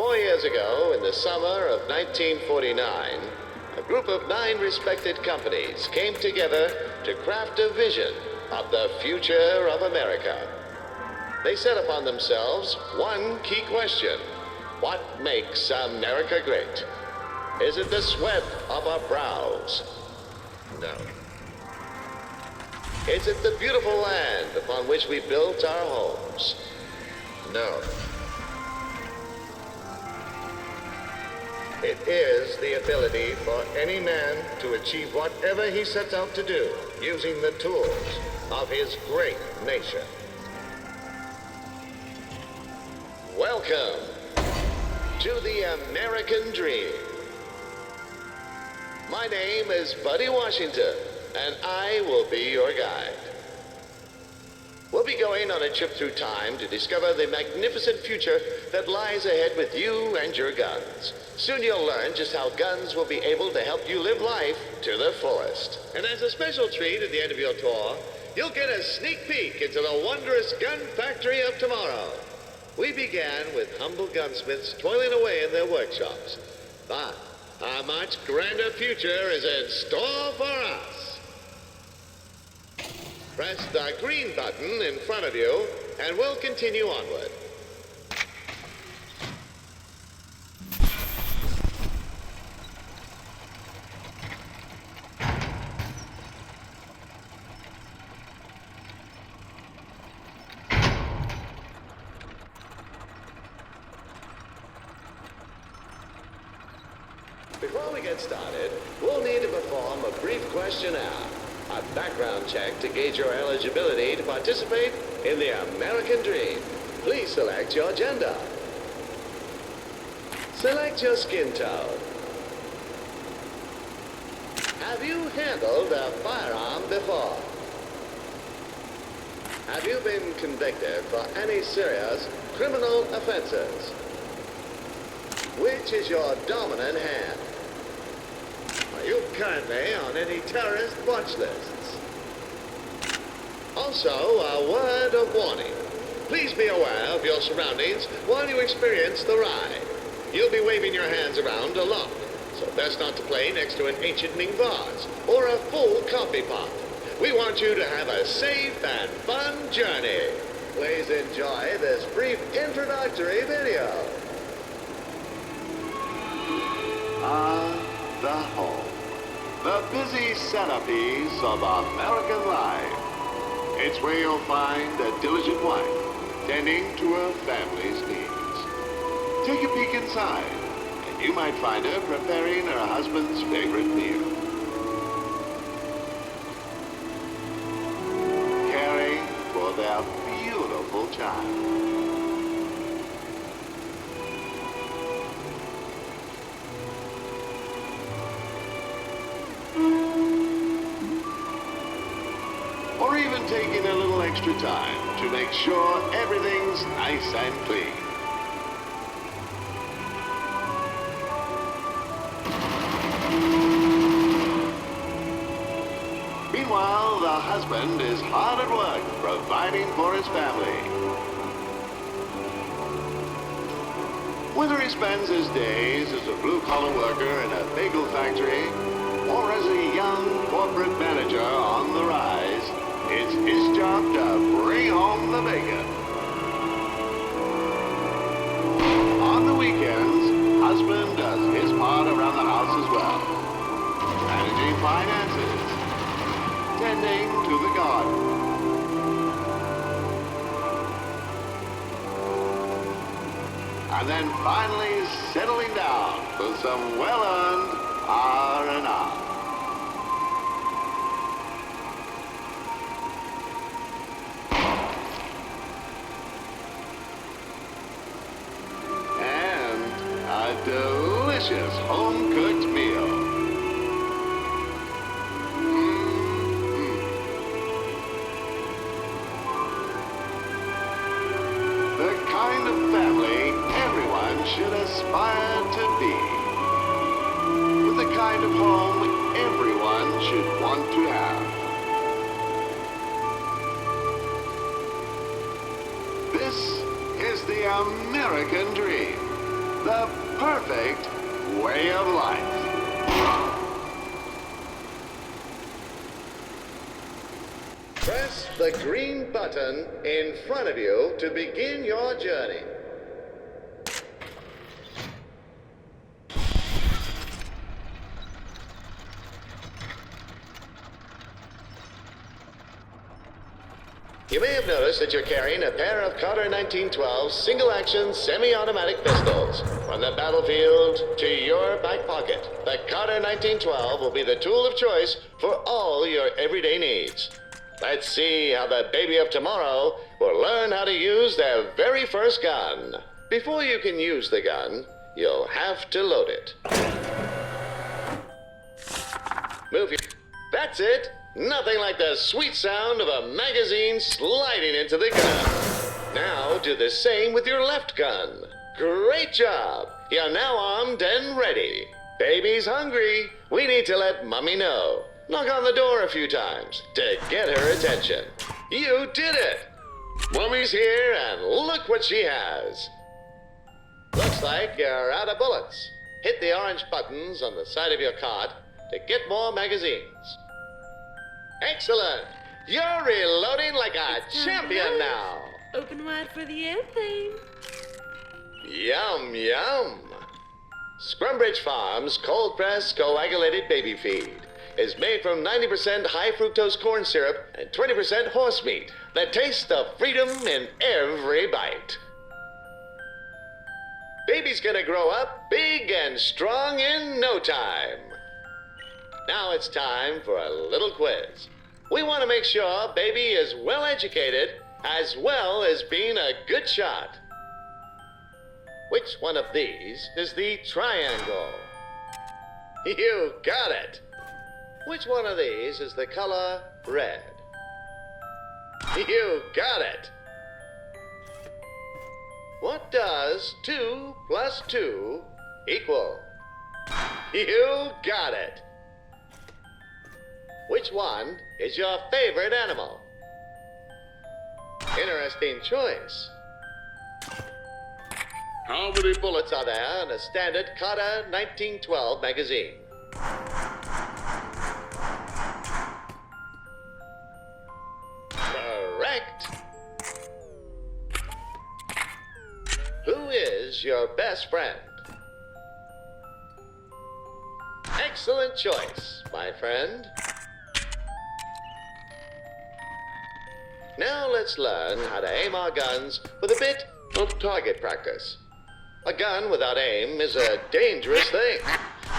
4 years ago, in the summer of 1949, a group of 9 respected companies came together to craft a vision of the future of America. They set upon themselves one key question: what makes America great? Is it the sweat of our brows? No. Is it the beautiful land upon which we built our homes? No. It is the ability for any man to achieve whatever he sets out to do using the tools of his great nation. Welcome to the American Dream. My name is Buddy Washington, and I will be your guide. We'll be going on a trip through time to discover the magnificent future that lies ahead with you and your guns. Soon you'll learn just how guns will be able to help you live life to the fullest. And as a special treat at the end of your tour, you'll get a sneak peek into the wondrous gun factory of tomorrow. We began with humble gunsmiths toiling away in their workshops. But a much grander future is in store for us. Press the green button in front of you, and we'll continue onward. Before we get started, we'll need to perform a brief questionnaire, a background check to gauge your eligibility to participate in the American Dream. Please select your gender. Select your skin tone. Have you handled a firearm before? Have you been convicted for any serious criminal offenses? Which is your dominant hand? Are you currently on any terrorist watch lists? Also, a word of warning. Please be aware of your surroundings while you experience the ride. You'll be waving your hands around a lot, so best not to play next to an ancient Ming vase or a full coffee pot. We want you to have a safe and fun journey. Please enjoy this brief introductory video. The home. The busy centerpiece of American life. It's where you'll find a diligent wife tending to her family's needs. Take a peek inside, and you might find her preparing her husband's favorite meal. Caring for their beautiful child. Or even taking a little extra time to make sure everything's nice and clean. Meanwhile, the husband is hard at work providing for his family. Whether he spends his days as a blue-collar worker in a bagel factory or as a young corporate manager on the rise, it's his job to bring home the bacon. On the weekends, husband does his part around the house as well. Managing finances, tending to the garden. And then finally settling down for some well-earned R&R. Delicious home-cooked meal. The kind of family everyone should aspire to be. With the kind of home everyone should want to have. This is the American Dream. The perfect way of life. Press the green button in front of you to begin your journey. You may have noticed that you're carrying a pair of Carter 1912 single-action semi-automatic pistols. From the battlefield to your back pocket, the Carter 1912 will be the tool of choice for all your everyday needs. Let's see how the baby of tomorrow will learn how to use their very first gun. Before you can use the gun, you'll have to load it. Move your... That's it! Nothing like the sweet sound of a magazine sliding into the gun. Now do the same with your left gun. Great job! You're now armed and ready. Baby's hungry. We need to let Mommy know. Knock on the door a few times to get her attention. You did it! Mommy's here and look what she has. Looks like you're out of bullets. Hit the orange buttons on the side of your cart to get more magazines. Excellent! You're reloading like a champion now! Open wide for the airplane. Yum, yum! Scrumbridge Farms cold-pressed coagulated baby feed is made from 90% high fructose corn syrup and 20% horse meat. The taste of freedom in every bite. Baby's gonna grow up big and strong in no time. Now it's time for a little quiz. We want to make sure baby is well educated as well as being a good shot. Which one of these is the triangle? You got it! Which one of these is the color red? You got it! What does 2 plus 2 equal? You got it! Which one is your favorite animal? Interesting choice. How many bullets are there in a standard Carter 1912 magazine? Correct. Who is your best friend? Excellent choice, my friend. Now let's learn how to aim our guns with a bit of target practice. A gun without aim is a dangerous thing,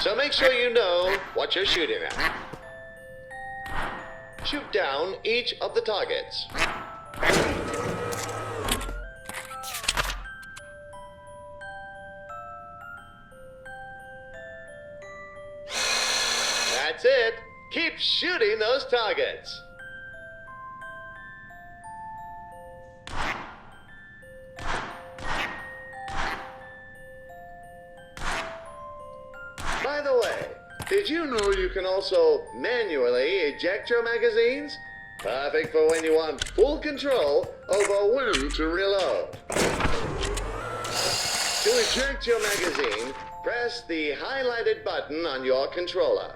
so make sure you know what you're shooting at. Shoot down each of the targets. That's it. Keep shooting those targets. By the way, did you know you can also manually eject your magazines? Perfect for when you want full control over when to reload. To eject your magazine, press the highlighted button on your controller.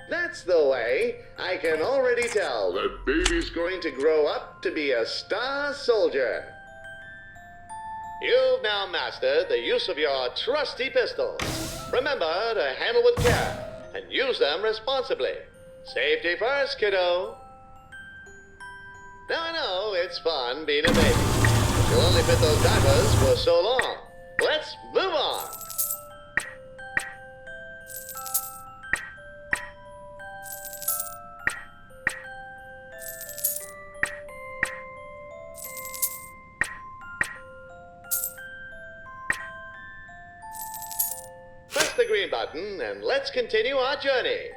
That's the way. I can already tell that baby's going to grow up to be a star soldier. You've now mastered the use of your trusty pistols. Remember to handle with care and use them responsibly. Safety first, kiddo. Now I know it's fun being a baby, but you'll only fit those diapers for so long. Let's move on. Press the green button and let's continue our journey.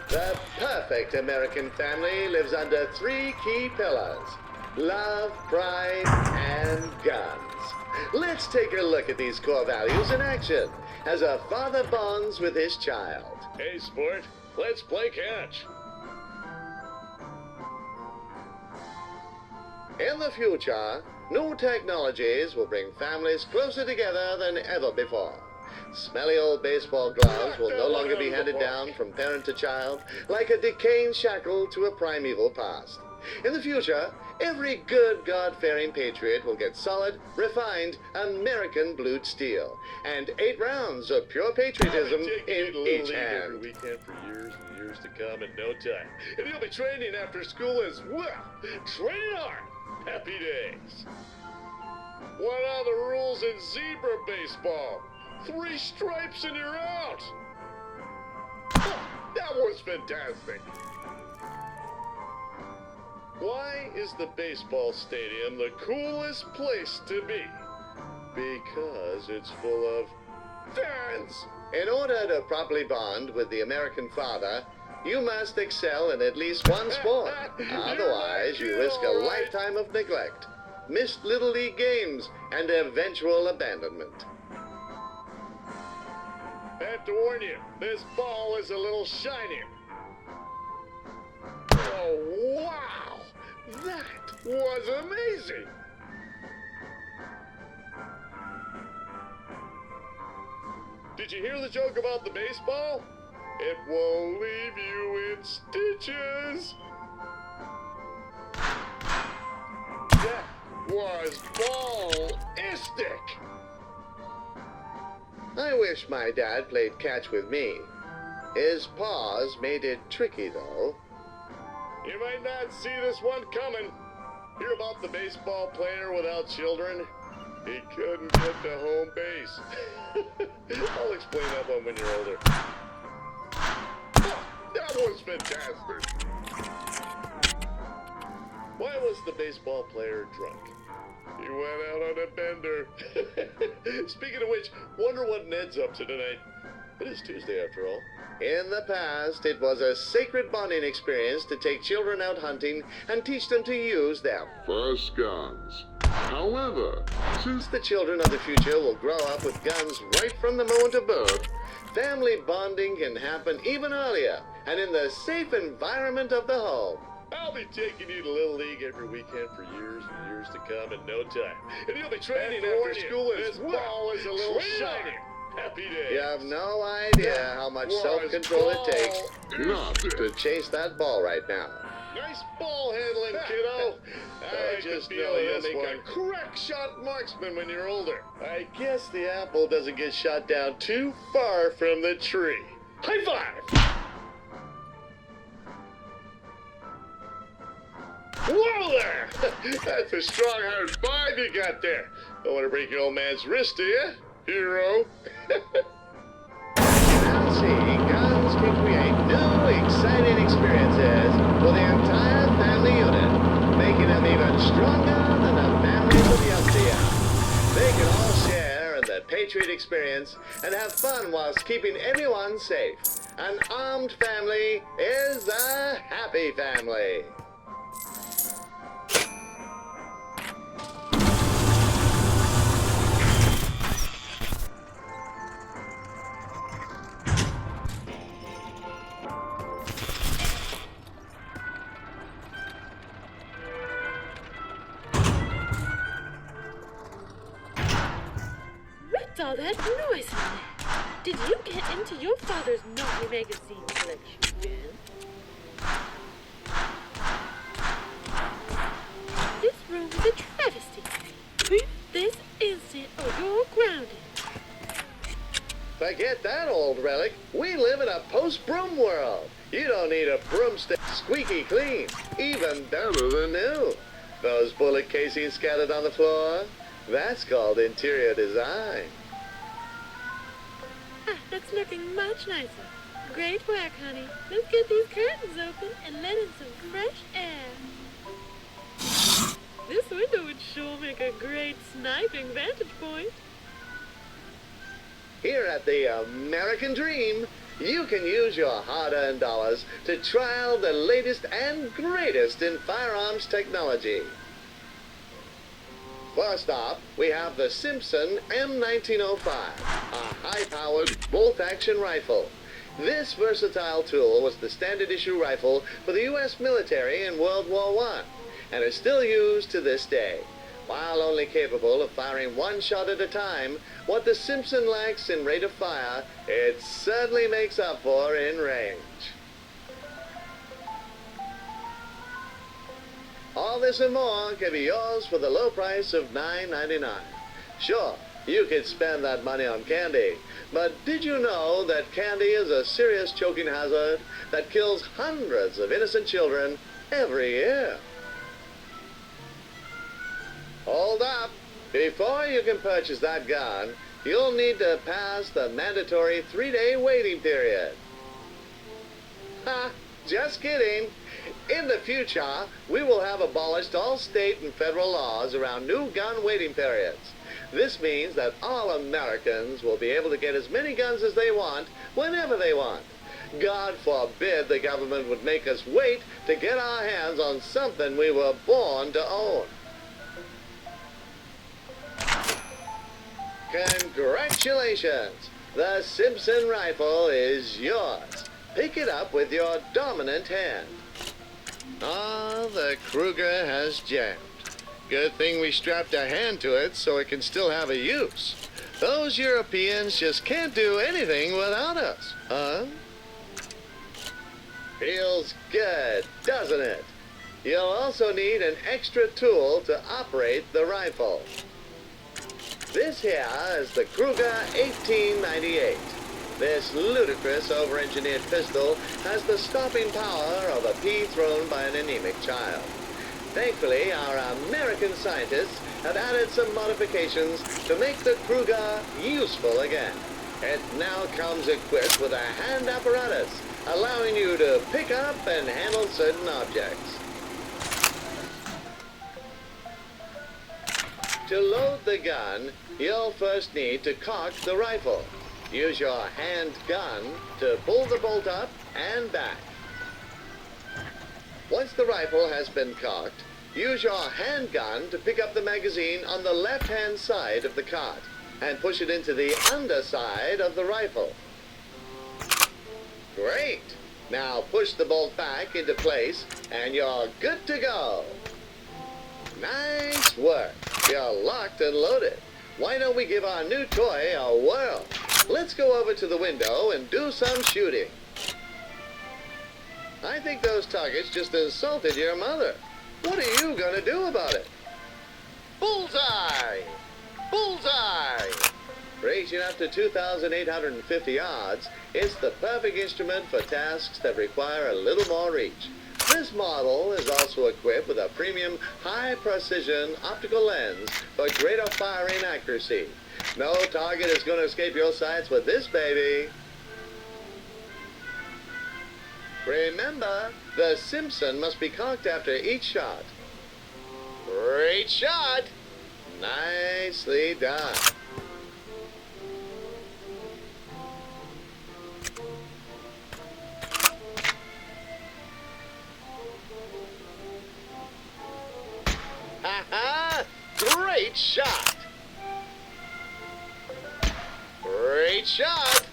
The perfect American family lives under 3 key pillars: love, pride, and guns. let's take a look at these core values in action as a father bonds with his child. Hey, sport, let's play catch. In the future, new technologies will bring families closer together than ever before. Smelly old baseball gloves will no longer be handed down from parent to child like a decaying shackle to a primeval past. In the future, every good God-fearing patriot will get solid, refined, American blued steel, and 8 rounds of pure patriotism in each hand. Every weekend for years and years to come in no time. And you'll be training after school as well. Training hard. Happy days. What are the rules in zebra baseball? 3 stripes and you're out. Oh, that was fantastic. Why is the baseball stadium the coolest place to be? Because it's full of fans. In order to properly bond with the American father, you must excel in at least one sport. Otherwise, you risk a lifetime of neglect, missed Little League games, and eventual abandonment. I have to warn you, this ball is a little shiny. Oh, wow! That was amazing! Did you hear the joke about the baseball? It will leave you in stitches. That was ballistic. I wish my dad played catch with me. His paws made it tricky, though. You might not see this one coming. Hear about the baseball player without children? He couldn't get to home base. I'll explain that one when you're older. Oh, that was fantastic. Why was the baseball player drunk? He went out on a bender. Speaking of which, wonder what Ned's up to tonight. It is Tuesday after all. In the past, it was a sacred bonding experience to take children out hunting and teach them to use their first guns. However, since the children of the future will grow up with guns right from the moment of birth, family bonding can happen even earlier and in the safe environment of the home. I'll be taking you to Little League every weekend for years and years to come in no time. And you'll be training after school as ball is a little shiny. Happy days. You have no idea how much self-control it takes not to chase that ball right now. Nice ball handling, kiddo. I just know you'll make a crack shot marksman when you're older. I guess the apple doesn't get shot down too far from the tree. High five! Whoa there! That's a strong high five you got there. Don't want to break your old man's wrist, do you, hero? Now see, guns can create new, exciting experiences for the entire family unit, making them even stronger than the families of yesteryear. They can all share in the Patriot experience and have fun whilst keeping everyone safe. An armed family is a happy family. What's all that noise in there? Did you get into your father's naughty magazine collection again? This room is a travesty. Leave this instant or you're grounded. Forget that old relic. We live in a post-broom world. You don't need a broomstick. Squeaky clean. Even better than new. Those bullet casings scattered on the floor? That's called interior design. Ah, that's looking much nicer. Great work, honey. Let's get these curtains open and let in some fresh air. This window would sure make a great sniping vantage point. Here at the American Dream, you can use your hard-earned dollars to trial the latest and greatest in firearms technology. First up, we have the Simpson M1905, a high-powered bolt-action rifle. This versatile tool was the standard issue rifle for the U.S. military in World War I, and is still used to this day. While only capable of firing one shot at a time, what the Simpson lacks in rate of fire, it certainly makes up for in range. All this and more can be yours for the low price of $9.99. Sure, you could spend that money on candy, but did you know that candy is a serious choking hazard that kills hundreds of innocent children every year? Hold up! Before you can purchase that gun, you'll need to pass the mandatory 3-day waiting period. Ha! Just kidding! In the future, we will have abolished all state and federal laws around new gun waiting periods. This means that all Americans will be able to get as many guns as they want, whenever they want. God forbid the government would make us wait to get our hands on something we were born to own. Congratulations! The Simpson rifle is yours. Pick it up with your dominant hand. Ah, the Kruger has jammed. Good thing we strapped a hand to it so it can still have a use. Those Europeans just can't do anything without us, huh? Feels good, doesn't it? You'll also need an extra tool to operate the rifle. This here is the Kruger 1898. This ludicrous over-engineered pistol has the stopping power of a pea thrown by an anemic child. Thankfully, our American scientists have added some modifications to make the Kruger useful again. It now comes equipped with a hand apparatus, allowing you to pick up and handle certain objects. To load the gun, you'll first need to cock the rifle. Use your hand gun to pull the bolt up and back. Once the rifle has been cocked, use your hand gun to pick up the magazine on the left-hand side of the cart and push it into the underside of the rifle. Great! Now push the bolt back into place and you're good to go. Nice work! You're locked and loaded. Why don't we give our new toy a whirl? Let's go over to the window and do some shooting. I think those targets just insulted your mother. What are you going to do about it? Bullseye! Bullseye! Ranging up to 2,850 yards, it's the perfect instrument for tasks that require a little more reach. This model is also equipped with a premium high-precision optical lens for greater firing accuracy. No target is going to escape your sights with this baby. Remember, the Simpson must be cocked after each shot. Great shot! Nicely done. Ha-ha! Great shot! Great shot!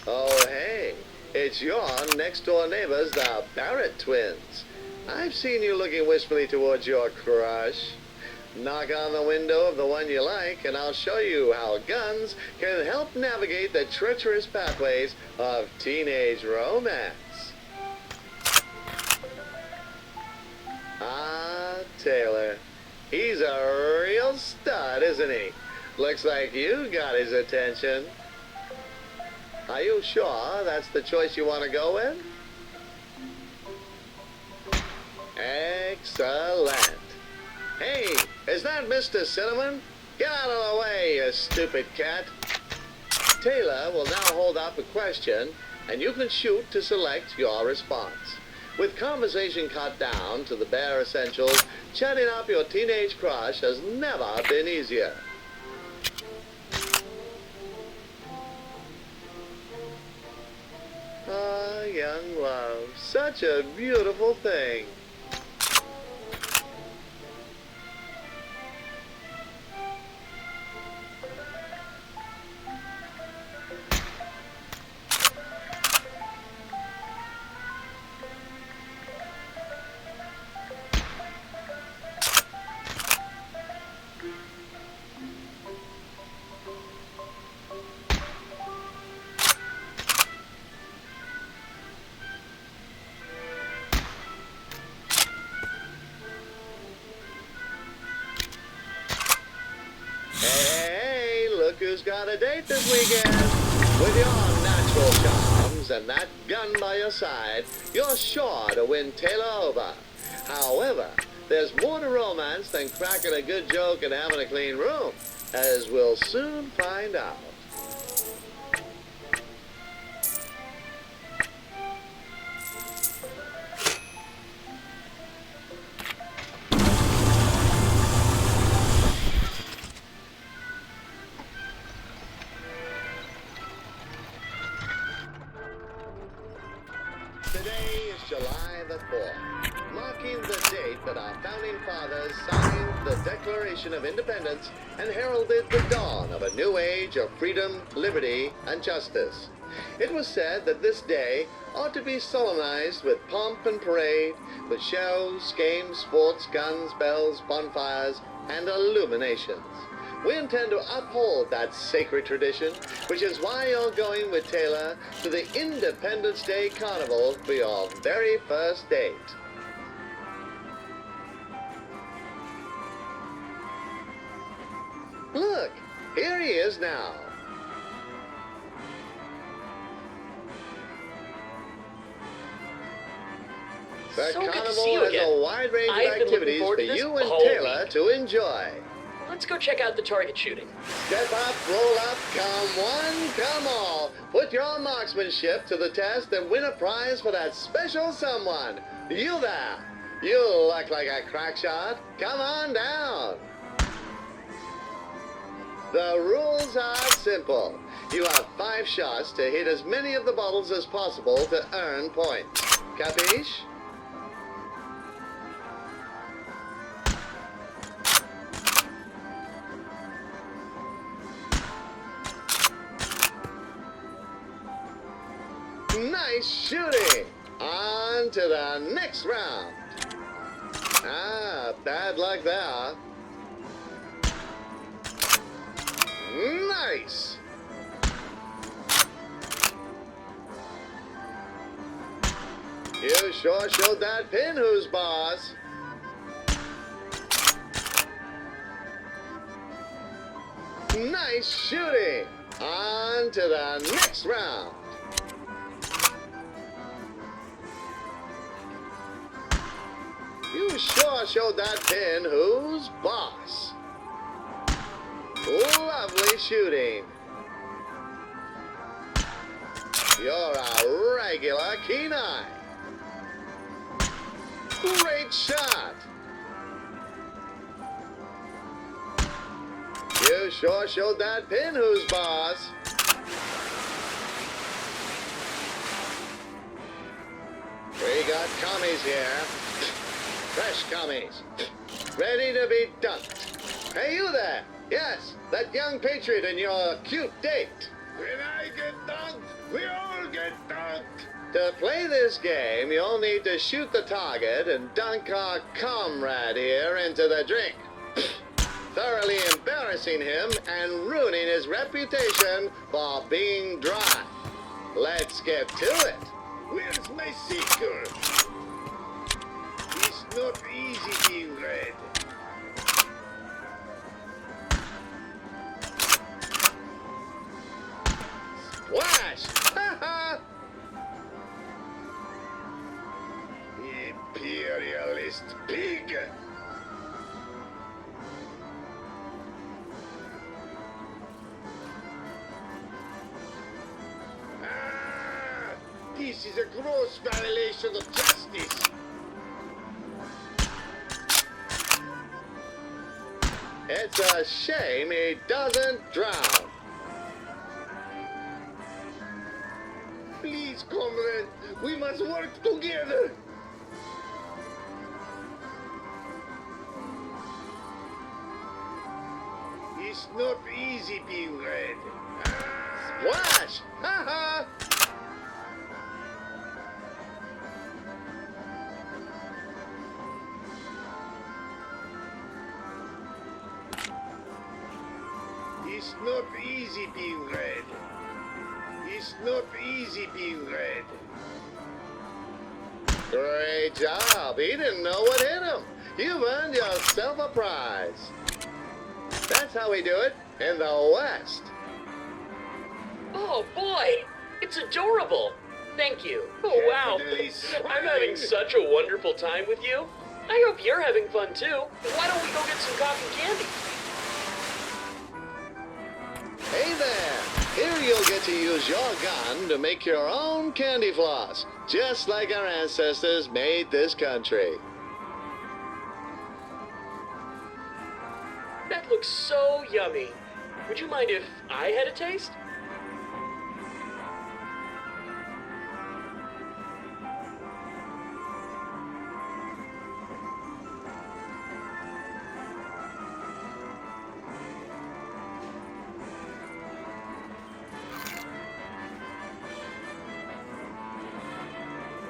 Oh, hey, it's your next-door neighbors, the Barrett twins. I've seen you looking wistfully towards your crush. Knock on the window of the one you like, and I'll show you how guns can help navigate the treacherous pathways of teenage romance. Ah, Taylor. He's a real stud, isn't he? Looks like you got his attention. Are you sure that's the choice you want to go with? Excellent. Hey, is that Mr. Cinnamon? Get out of the way, you stupid cat. Taylor will now hold up a question, and you can shoot to select your response. With conversation cut down to the bare essentials, chatting up your teenage crush has never been easier. Ah, young love, such a beautiful thing. Hey, look who's got a date this weekend. With your natural charms and that gun by your side, you're sure to win Taylor over. However, there's more to romance than cracking a good joke and having a clean room, as we'll soon find out. Today is July the 4th, marking the date that our founding fathers signed the Declaration of Independence and heralded the dawn of a new age of freedom, liberty, and justice. It was said that this day ought to be solemnized with pomp and parade, with shows, games, sports, guns, bells, bonfires, and illuminations. We intend to uphold that sacred tradition, which is why you're going with Taylor to the Independence Day Carnival for your very first date. Look, here he is now. The So good to carnival see you has again. a wide range of I've been looking activities forward for to this you and whole Taylor week. to enjoy. Let's go check out the target shooting. Step up, roll up, come one, come all. Put your marksmanship to the test and win a prize for that special someone. You there. You look like a crack shot. Come on down. The rules are simple. You have 5 shots to hit as many of the bottles as possible to earn points. Capiche? Nice shooting! On to the next round. Ah, bad luck there. Nice! You sure showed that pin who's boss. Nice shooting! On to the next round. You sure showed that pin who's boss. Lovely shooting. You're a regular keen eye. Great shot. You sure showed that pin who's boss. We got commies here. Fresh commies. Ready to be dunked. Hey, you there. Yes, that young patriot and your cute date. When I get dunked, we all get dunked. To play this game, you'll need to shoot the target and dunk our comrade here into the drink, thoroughly embarrassing him and ruining his reputation for being dry. Let's get to it. Where's my seeker? It's not easy being red. Splash! Ha ha! Imperialist pig. This is a gross violation of justice. It's a shame he doesn't drown. Please, comrade, we must work together. It's not easy being red. Splash! Ha ha! It's not easy being red. It's not easy being red. Great job. He didn't know what hit him. You've earned yourself a prize. That's how we do it in the West. Oh boy, it's adorable. Thank you. Oh wow, Definitely I'm having such a wonderful time with you. I hope you're having fun too. Why don't we go get some cotton candy? Hey there. Here you'll get to use your gun to make your own candy floss, just like our ancestors made this country. That looks so yummy. Would you mind if I had a taste?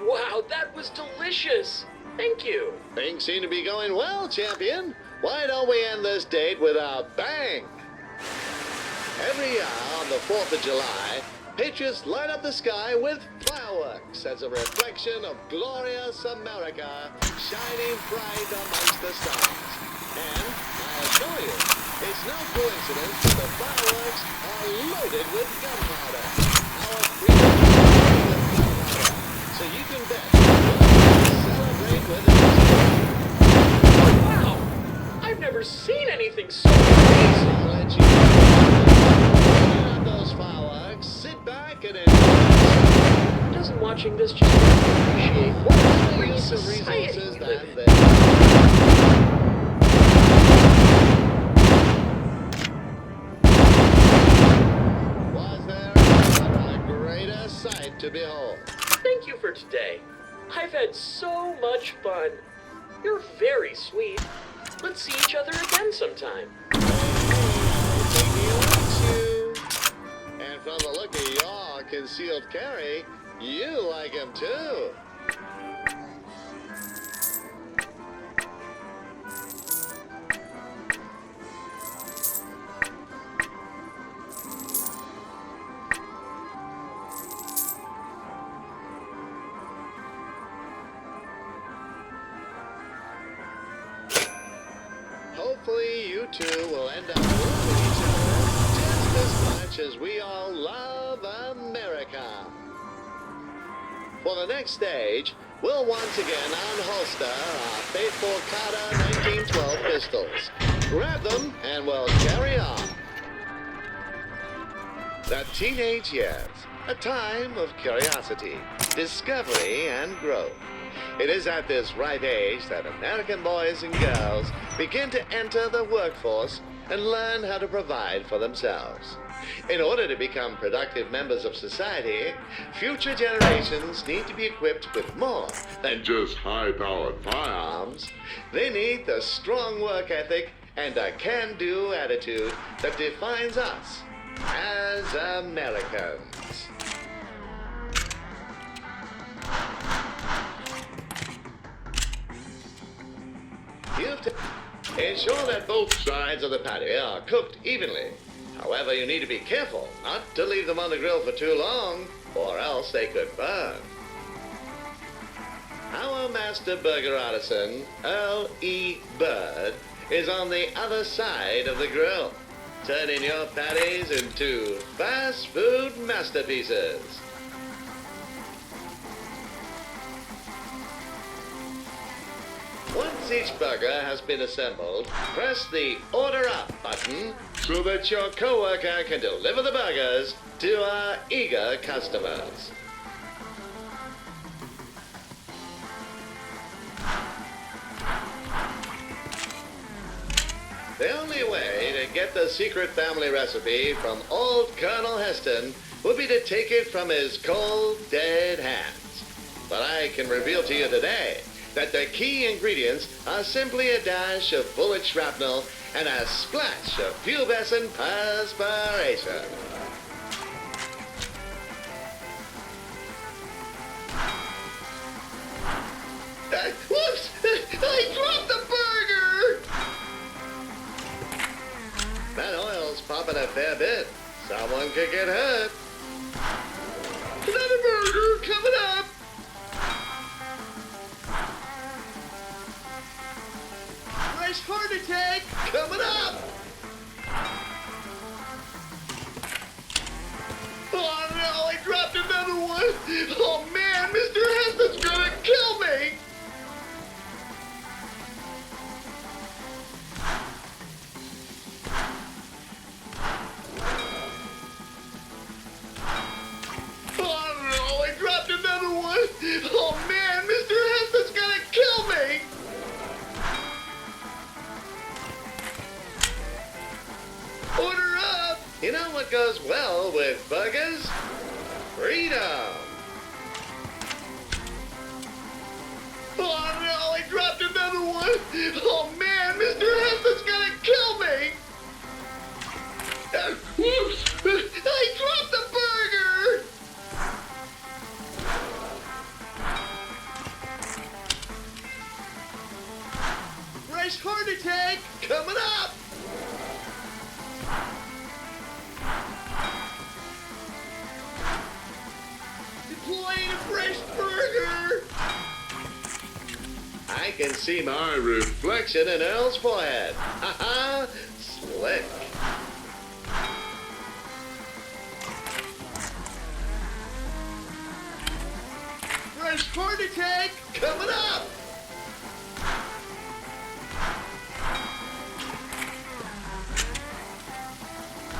Wow, that was delicious. Thank you. Things seem to be going well, champion. Why don't we end this date with a bang? Every year on the 4th of July, patriots light up the sky with fireworks as a reflection of glorious America shining bright amongst the stars. And I assure you, it's no coincidence that the fireworks are loaded with gunpowder. Our freedom is loaded with gunpowder. So you can bet we'll celebrate with it. Wow, I've never seen anything so amazing. I'll let you know. Those fireworks, sit back and enjoy. Doesn't watching this just make me appreciate what a free Use the society resources we live that in? they was there ever a greater sight to behold. Thank you for today. I've had so much fun. You're very sweet. Let's see each other again sometime. He likes you. And from the look of your concealed carry, you like him too. Hopefully you two will end up loving each other just as much as we all love America. For the next stage, we'll once again unholster our faithful Carter 1912 pistols. Grab them and we'll carry on. The teenage years, a time of curiosity, discovery, and growth. It is at this ripe age that American boys and girls begin to enter the workforce and learn how to provide for themselves. In order to become productive members of society, future generations need to be equipped with more than Just high-powered firearms. they need the strong work ethic and a can-do attitude that defines us as Americans. Ensure that both sides of the patty are cooked evenly. However, you need to be careful not to leave them on the grill for too long, or else they could burn. Our master burger artisan, Earl E. Bird, is on the other side of the grill, turning your patties into fast food masterpieces. Once each burger has been assembled, press the Order Up button so that your coworker can deliver the burgers to our eager customers. The only way to get the secret family recipe from old Colonel Heston would be to take it from his cold, dead hands. But I can reveal to you today that the key ingredients are simply a dash of bullet shrapnel and a splash of pubescent perspiration. Whoops! I dropped the burger! That oil's popping a fair bit. Someone could get hurt. Another burger coming up! Fresh heart attack coming up! Oh no, I dropped another one! Oh man, Mr. Heston's gonna kill me! Oh man, Mr. Heston's gonna kill me! Order up! You know what goes well with burgers? Freedom! Oh no, I dropped another one! Oh man, Mr. Heston's gonna kill me! Whoops! I dropped the burger! Fresh heart attack coming up! Deploying a fresh burger! I can see my reflection in Earl's forehead. Ha-ha! Slick. Fresh heart attack coming up!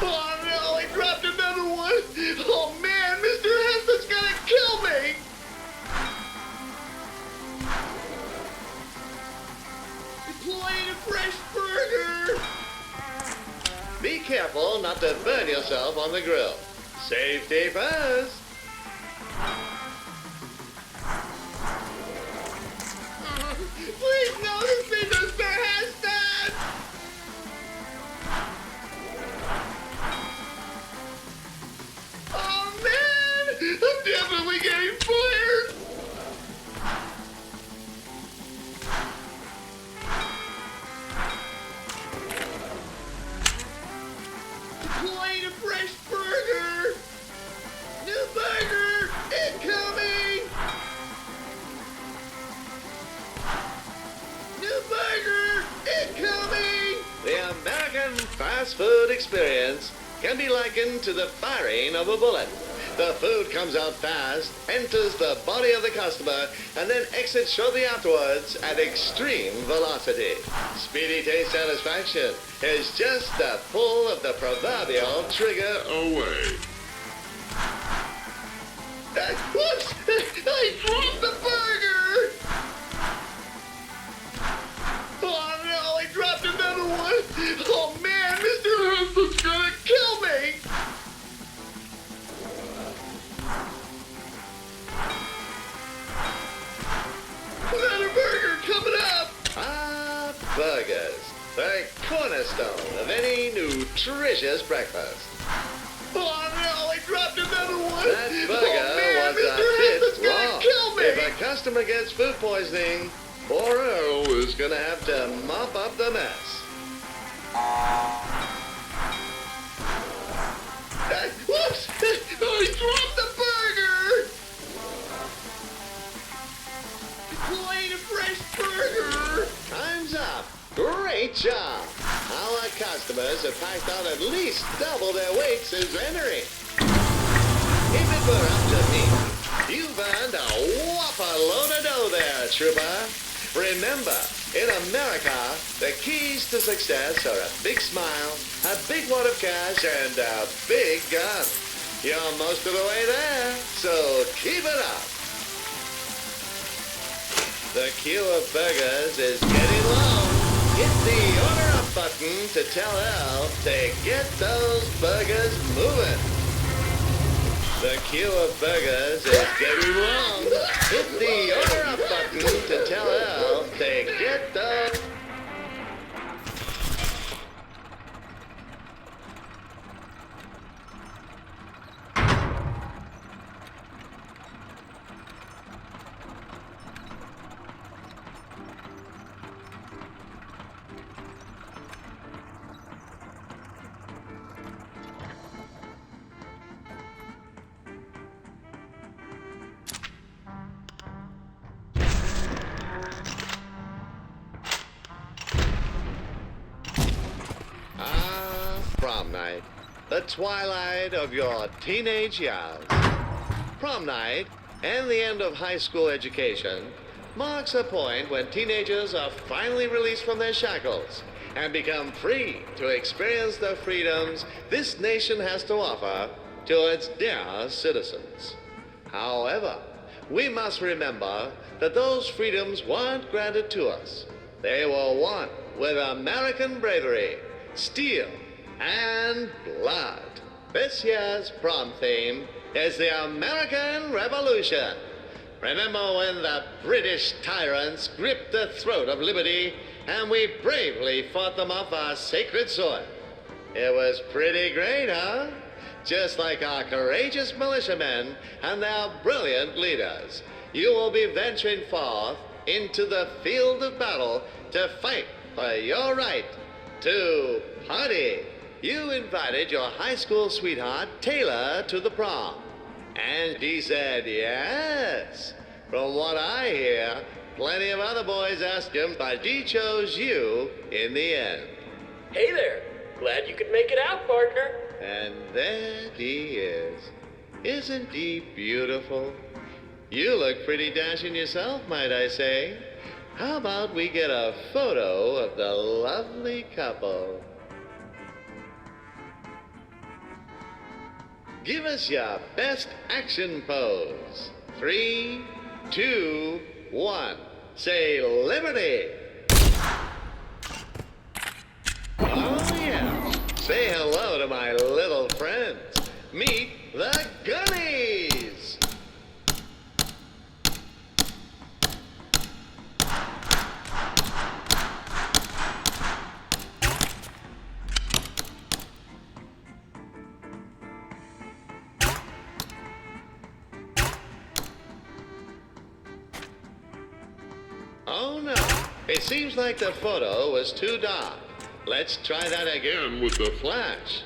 Oh no, I dropped another one! Oh man, Mr. Heston's gonna kill me! Deploying a fresh burger! Be careful not to burn yourself on the grill. Safety first! Please notice me, Mr. Heston! Oh man! I'm definitely getting fired! Deploying a fresh burger! New burger incoming! New burger incoming! The American fast food experience can be likened to the firing of a bullet. The food comes out fast, enters the body of the customer, and then exits shortly afterwards at extreme velocity. Speedy taste satisfaction is just the pull of the proverbial trigger away. Whoops! I dropped the burger! Oh no, I dropped another one! Oh man, Mr. Heston's gonna kill me! Another burger coming up! Ah, burgers. The cornerstone of any nutritious breakfast. Oh no, I dropped another one! That burger was a bit raw. Kill me. If a customer gets food poisoning, poor Earl is gonna have to mop up the mess. Whoops! I dropped the burger! Deploying a fresh burger! Time's up! Great job! Our customers have packed out at least double their weight since entering. If it were up to me, you've earned a whopper load of dough there, trooper. Remember, in America, the keys to success are a big smile, a big wad of cash, and a big gun. You're most of the way there, so keep it up. The queue of burgers is getting long. Hit the order up button to tell Al to get those burgers moving. The queue of burgers is getting long. Hit the order up button to tell Al to get those... Prom night, the twilight of your teenage years. Prom night and the end of high school education marks a point when teenagers are finally released from their shackles and become free to experience the freedoms this nation has to offer to its dear citizens. However, we must remember that those freedoms weren't granted to us. They were won with American bravery, steel, and blood. This year's prom theme is the American Revolution. Remember when the British tyrants gripped the throat of liberty and we bravely fought them off our sacred soil? It was pretty great, huh? Just like our courageous militiamen and their brilliant leaders, you will be venturing forth into the field of battle to fight for your right to party. You invited your high school sweetheart, Taylor, to the prom. And she said yes. From what I hear, plenty of other boys asked him, but she chose you in the end. Hey there. Glad you could make it out, partner. And there he is. Isn't he beautiful? You look pretty dashing yourself, might I say. How about we get a photo of the lovely couple? Give us your best action pose. 3, 2, 1. Say liberty. Oh, yeah. Say hello to my little friends. Meet the Goonies. Oh, no. It seems like the photo was too dark. Let's try that again with the flash.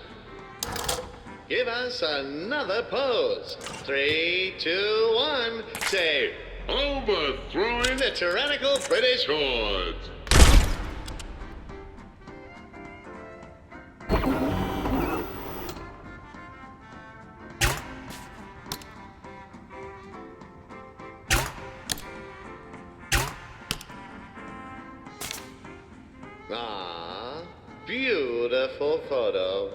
Give us another pose. 3, 2, 1. Say, overthrowing the tyrannical British hordes. Ah, beautiful photo.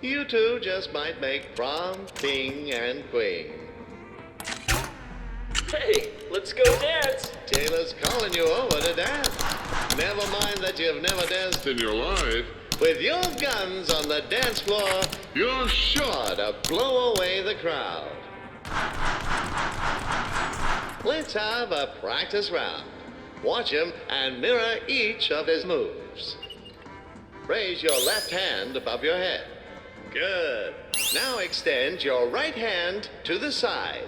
You two just might make prom king and queen. Hey, let's go dance. Taylor's calling you over to dance. Never mind that you've never danced in your life. With your guns on the dance floor, you're sure to blow away the crowd. Let's have a practice round. Watch him and mirror each of his moves. Raise your left hand above your head. Good. Now extend your right hand to the side.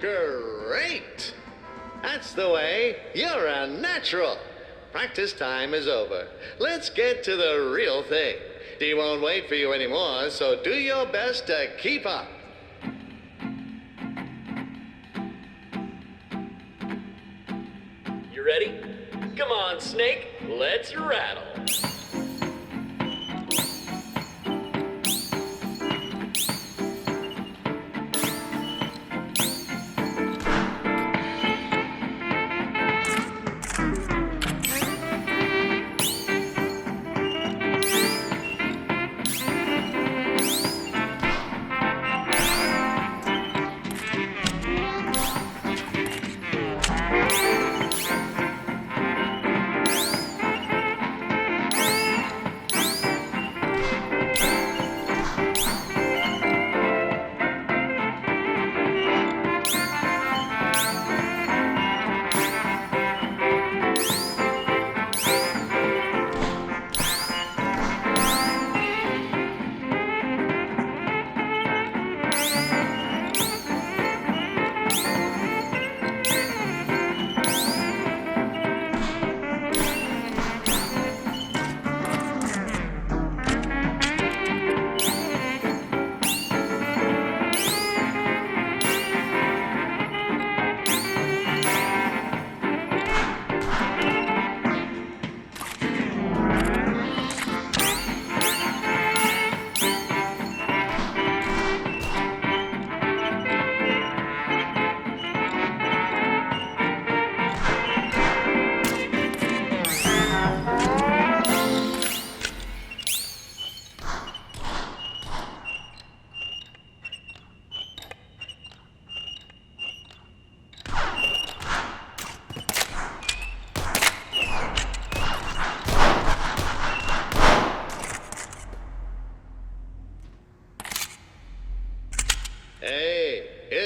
Great! That's the way. You're a natural. Practice time is over. Let's get to the real thing. He won't wait for you anymore, so do your best to keep up. You ready? Come on, Snake. Let's rattle.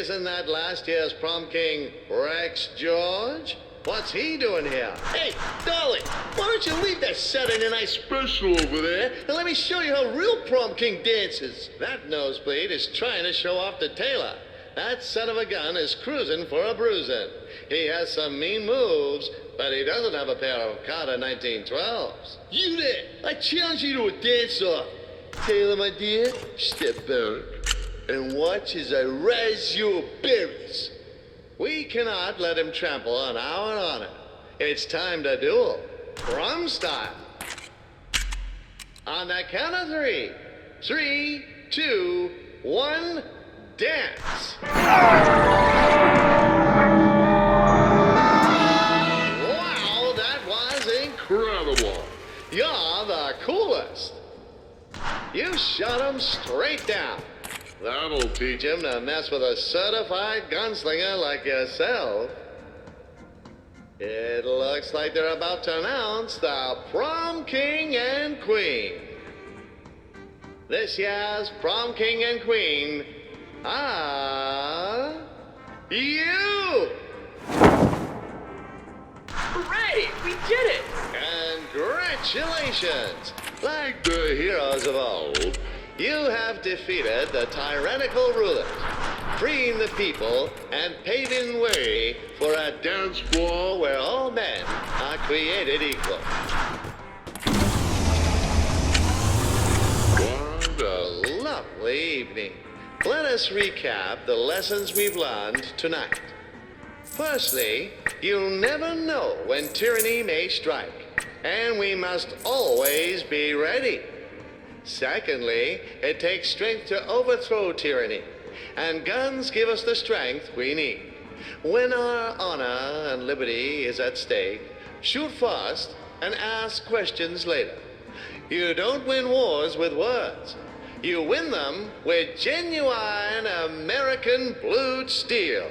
Isn't that last year's prom king, Rex George? What's he doing here? Hey, darling, why don't you leave that Saturday night special over there and let me show you how real prom king dances? That nosebleed is trying to show off to Taylor. That son of a gun is cruising for a bruising. He has some mean moves, but he doesn't have a pair of Carter 1912s. You there! I challenge you to a dance-off. Taylor, my dear, step back and watch as I razz your berries. We cannot let him trample on our honor. It's time to duel. Prom style. On the count of 3. 3, 2, 1, dance. Wow, that was incredible. You're the coolest. You shot him straight down. That'll teach him to mess with a certified gunslinger like yourself. It looks like they're about to announce the prom king and queen. This year's prom king and queen are you! Hooray! We did it! Congratulations! Like the heroes of old, you have defeated the tyrannical rulers, freeing the people and paving way for a dance floor where all men are created equal. What a lovely evening. Let us recap the lessons we've learned tonight. Firstly, you'll never know when tyranny may strike, and we must always be ready. Secondly, it takes strength to overthrow tyranny, and guns give us the strength we need. When our honor and liberty is at stake, shoot first and ask questions later. You don't win wars with words. You win them with genuine American blued steel.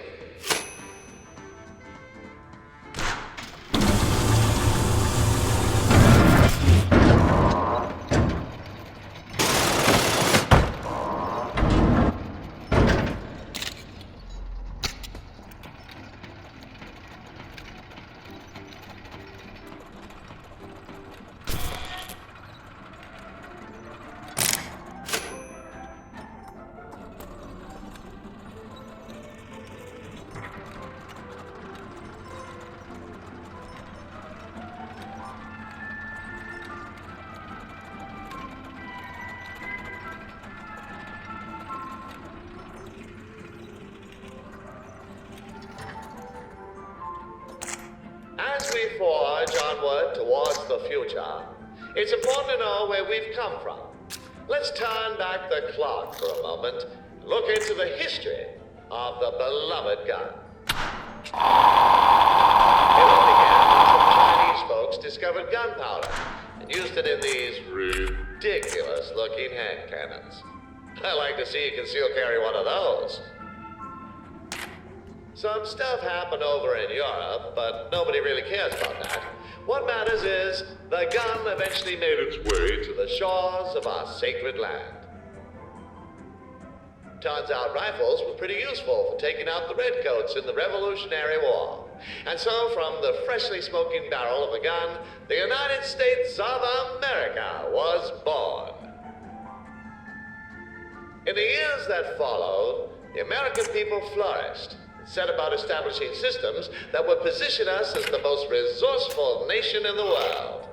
As we forge onward towards the future, it's important to know where we've come from. Let's turn back the clock for a moment and look into the history of the beloved gun. It all began when some Chinese folks discovered gunpowder and used it in these ridiculous-looking hand cannons. I like to see you conceal carry one of those. Some stuff happened over in Europe, but nobody really cares about that. What matters is the gun eventually made its way to the shores of our sacred land. Turns out rifles were pretty useful for taking out the redcoats in the Revolutionary War. And so from the freshly smoking barrel of a gun, the United States of America was born. In the years that followed, the American people flourished, set about establishing systems that would position us as the most resourceful nation in the world.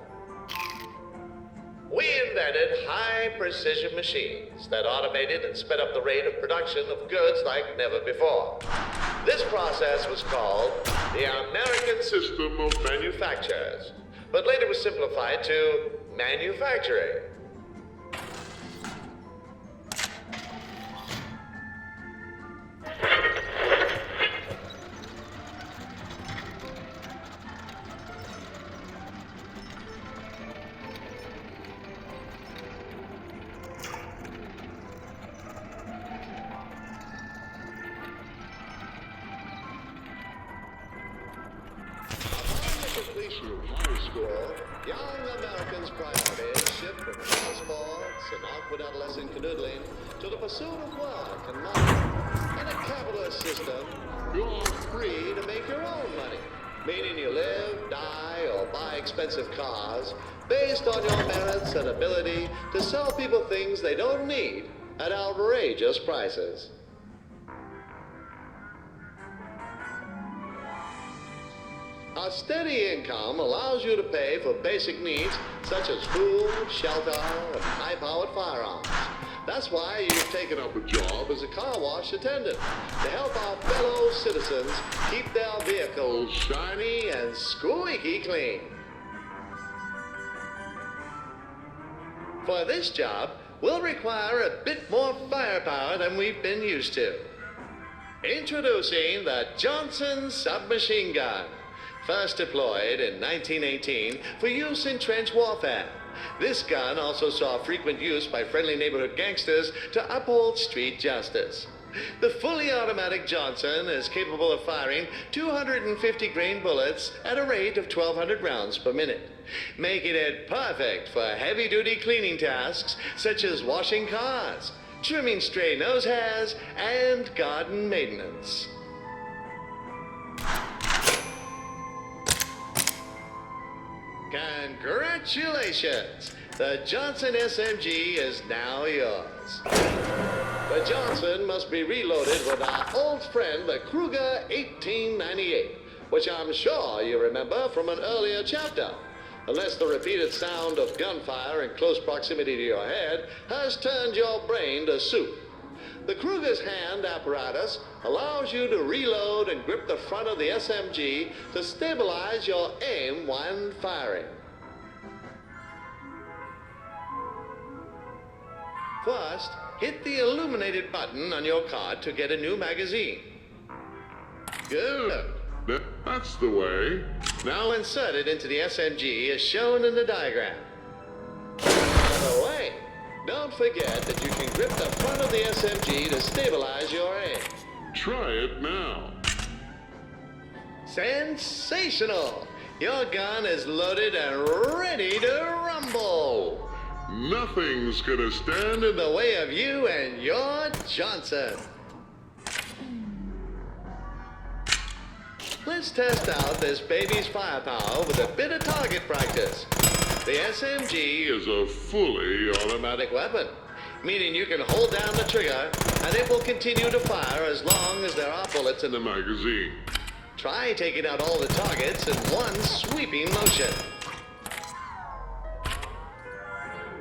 We invented high-precision machines that automated and sped up the rate of production of goods like never before. This process was called the American System of Manufactures, but later was simplified to manufacturing. Young Americans' priorities shift from sports and awkward adolescent canoodling to the pursuit of work and money. In a capitalist system, you're free to make your own money, meaning you live, die, or buy expensive cars based on your merits and ability to sell people things they don't need at outrageous prices. A steady income allows you to pay for basic needs such as food, shelter, and high-powered firearms. That's why you've taken up a job as a car wash attendant to help our fellow citizens keep their vehicles shiny and squeaky clean. For this job, we'll require a bit more firepower than we've been used to. Introducing the Johnson submachine gun, first deployed in 1918 for use in trench warfare. This gun also saw frequent use by friendly neighborhood gangsters to uphold street justice. The fully automatic Johnson is capable of firing 250 grain bullets at a rate of 1,200 rounds per minute, making it perfect for heavy-duty cleaning tasks such as washing cars, trimming stray nose hairs, and garden maintenance. Congratulations! The Johnson SMG is now yours. The Johnson must be reloaded with our old friend, the Kruger 1898, which I'm sure you remember from an earlier chapter, unless the repeated sound of gunfire in close proximity to your head has turned your brain to soup. The Kruger's hand apparatus allows you to reload and grip the front of the SMG to stabilize your aim when firing. First, hit the illuminated button on your card to get a new magazine. Good. That's the way. Now insert it into the SMG as shown in the diagram. By the way, don't forget that you can grip the front of the SMG to stabilize your aim. Try it now. Sensational! Your gun is loaded and ready to rumble. Nothing's gonna stand in In the way of you and your Johnson. Let's test out this baby's firepower with a bit of target practice. The SMG is a fully automatic weapon, meaning you can hold down the trigger and it will continue to fire as long as there are bullets in the magazine. Try taking out all the targets in one sweeping motion.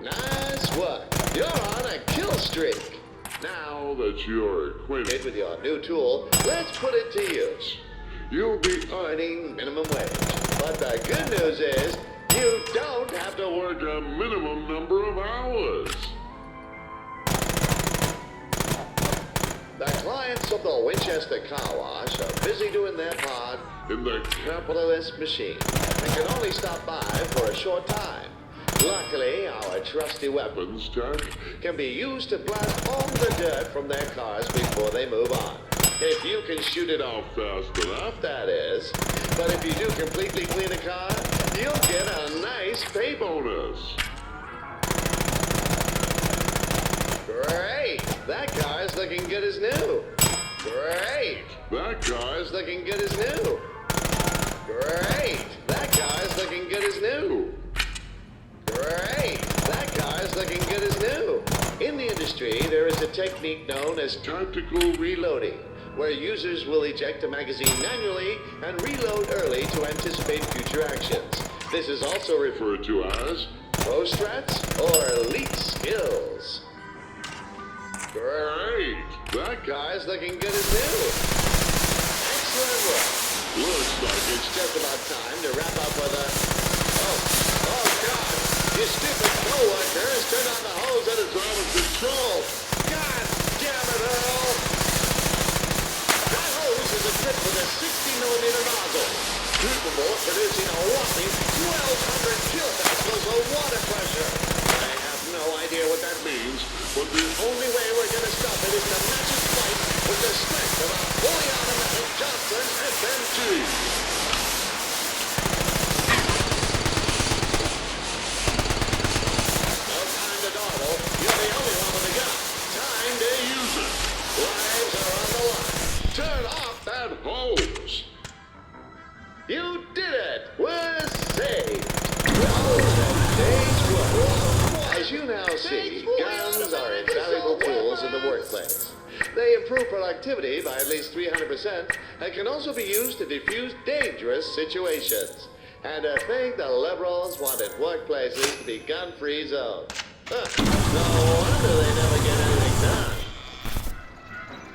Nice work. You're on a kill streak. Now that you're acquainted With your new tool, let's put it to use. you'll be Earning minimum wage. But the good news is, you don't have to work. a minimum number of hours. The clients of the Winchester Car Wash are busy doing their part In the capitalist machine and can only stop by for a short time. Luckily, our trusty weapons weapons tech, can be used to blast all the dirt from their cars before they move on. If you can shoot it off fast enough. that is. But if you do completely clean a car, you'll get a nice pay bonus. Great! That car is looking good as new. Great! That Car guy's is looking good as new. Great! That car is looking good as new. Great! That car is looking good as new. In the industry, there is a technique known as tactical reloading, where users will eject a magazine manually and reload early to anticipate future actions. This is also referred referred to as pro strats or elite skills. great. That guy's looking good as new. Excellent work. Looks like It's just about time to wrap up with a... Oh God! Your stupid co-worker has turned on the hose and it's out of control. God damn it, Earl! That hose is equipped with a 60mm nozzle, capable of producing a whopping 1,200 kilopascals of water pressure. I have no idea what that means, but the only way we're going to stop it is to match its fight with the strength of our fully automatic Johnson SMG. No time to dawdle. You're the only one with a gun. Time to use it. Lives are on that hose! You did it! We're saved! Oh, that day's work. As you now see, guns are invaluable tools in the workplace. They improve productivity by at least 300% and can also be used to defuse dangerous situations. And to think the liberals wanted workplaces to be gun-free zones. No wonder they never get anything done.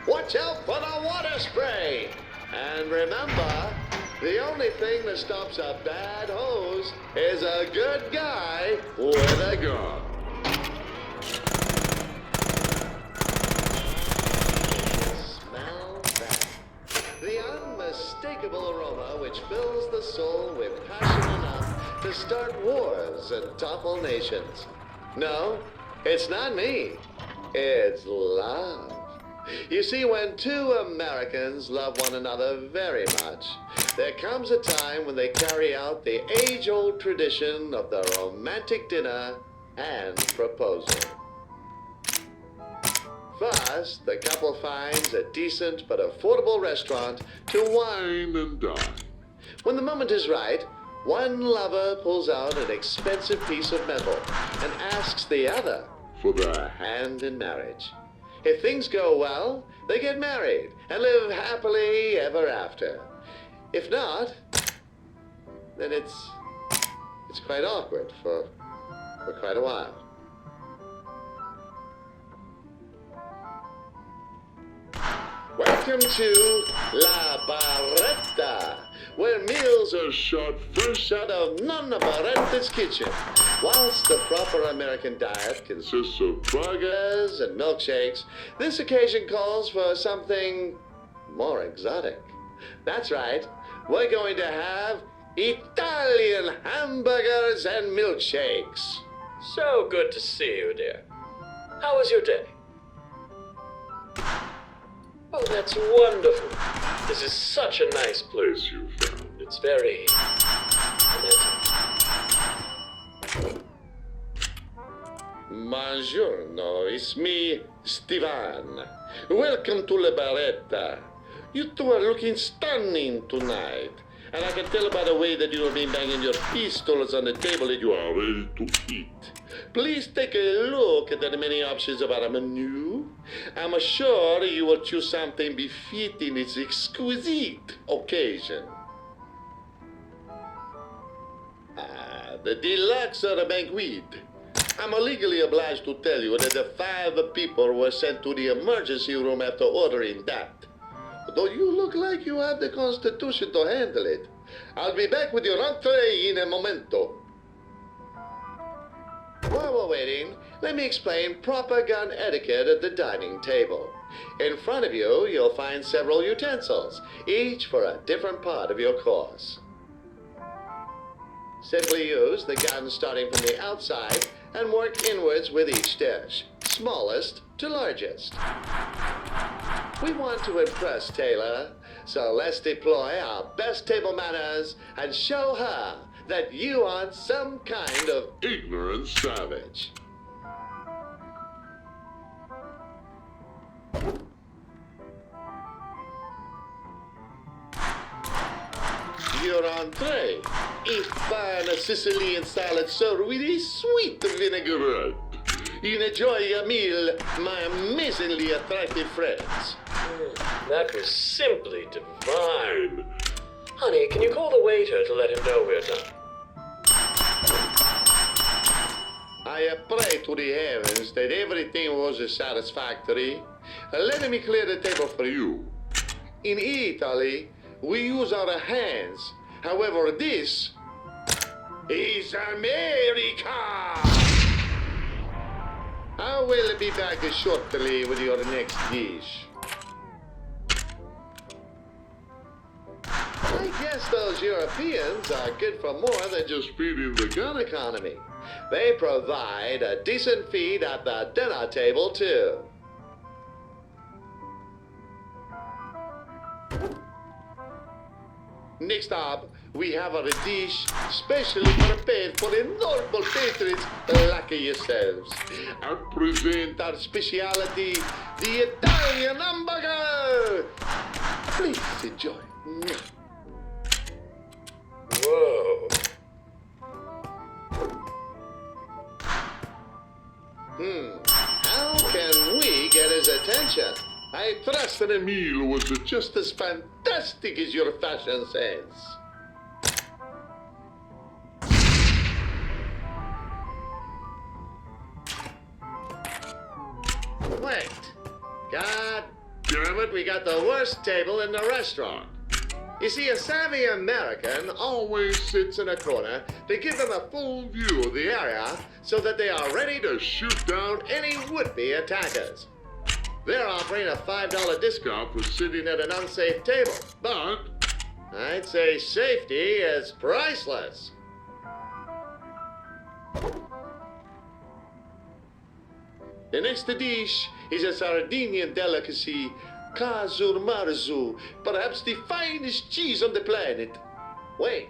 Watch out for the water spray! And remember, the only thing that stops a bad hose is a good guy with a gun. Smell that. The unmistakable aroma which fills the soul with passion enough to start wars and topple nations. No, it's not me. It's love. You see, when two Americans love one another very much, there comes a time when they carry out the age-old tradition of the romantic dinner and proposal. First, the couple finds a decent but affordable restaurant to wine and dine. When the moment is right, one lover pulls out an expensive piece of metal and asks the other for their hand in marriage. If things go well, they get married and live happily ever after. If not, then it's quite awkward for quite a while. Welcome to La Barretta, where meals are shot fresh out of Nonna Barretta's kitchen. Whilst the proper American diet consists of burgers and milkshakes, this occasion calls for something more exotic. That's right, we're going to have Italian hamburgers and milkshakes. So good to see you, dear. How was your day? Oh, that's wonderful. This is such a nice place you found. It's very romantic. Buongiorno, it's me, Stevan. Welcome to La Barretta. You two are looking stunning tonight. And I can tell by the way that you have been banging your pistols on the table that you are ready to eat. Please take a look at the many options of our menu. I'm sure you will choose something befitting this exquisite occasion. The deluxe or the banquet. I'm legally obliged to tell you that the 5 people were sent to the emergency room after ordering that. Though you look like you have the constitution to handle it. I'll be back with your entree in a momento. While we're waiting, let me explain proper gun etiquette at the dining table. In front of you, you'll find several utensils, each for a different part of your course. Simply use the gun starting from the outside and work inwards with each dish, smallest to largest. We want to impress Taylor, so let's deploy our best table manners and show her that you aren't some kind of ignorant savage. Your entree, a fine Sicilian salad served with a sweet vinaigrette. Enjoy your meal, my amazingly attractive friends. That was simply divine. Honey, can you call the waiter to let him know we're done? I pray to the heavens that everything was satisfactory. Let me clear the table for you. In Italy, we use our hands. However, this is America. I will be back shortly with your next dish. I guess those Europeans are good for more than just feeding the gun economy. They provide a decent feed at the dinner table, too. Next up, we have a dish specially prepared for innumerable patrons like yourselves. I present our specialty, the Italian hamburger! Please enjoy. Whoa. How can we get his attention? I trust that Emile was just as fantastic as your fashion sense. Wait. God damn it, we got the worst table in the restaurant. You see, a savvy American always sits in a corner to give them a full view of the area so that they are ready to shoot down any would-be attackers. They're offering a $5 discount for sitting at an unsafe table, but I'd say safety is priceless. The next dish is a Sardinian delicacy, Casur Marzu, perhaps the finest cheese on the planet. Wait,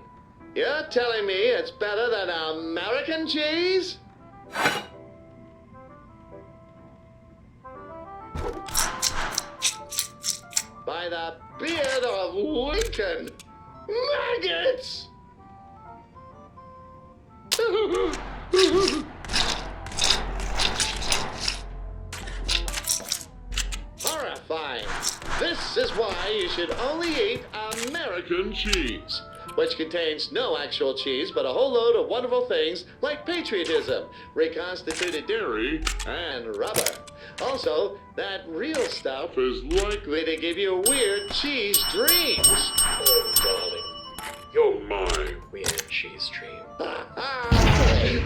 you're telling me it's better than American cheese? By the beard of Lincoln, maggots! Horrifying. This is why you should only eat American cheese, which contains no actual cheese but a whole load of wonderful things like patriotism, reconstituted dairy, and rubber. Also, that real stuff is likely to give you weird cheese dreams. Oh, darling. You're my weird cheese dream.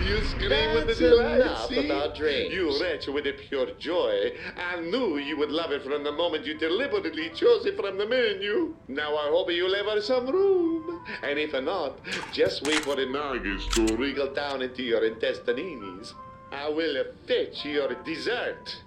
You scream with the delight. Enough about dreams. You retch with a pure joy. I knew you would love it from the moment you deliberately chose it from the menu. Now I hope you'll leave some room. And if not, just wait for the nuggets to wriggle down into your intestines. I will fetch your dessert.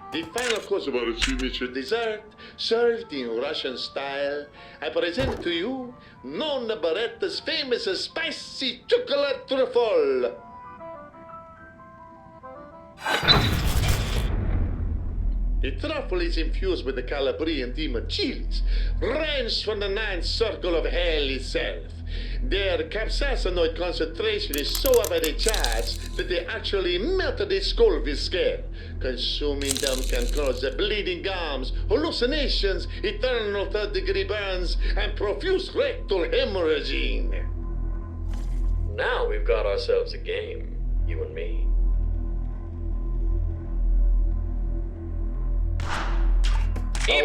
The final course of our signature dessert, served in Russian style, I present to you Nonna Baretta's famous spicy chocolate truffle. The truffle is infused with the Calabrian demon chilies, wrenched from the ninth circle of hell itself. Their capsaicinoid concentration is so heavily charged that they actually melt the Scoville scale. Consuming them can cause bleeding gums, hallucinations, eternal third-degree burns, and profuse rectal hemorrhaging. Now we've got ourselves a game, you and me.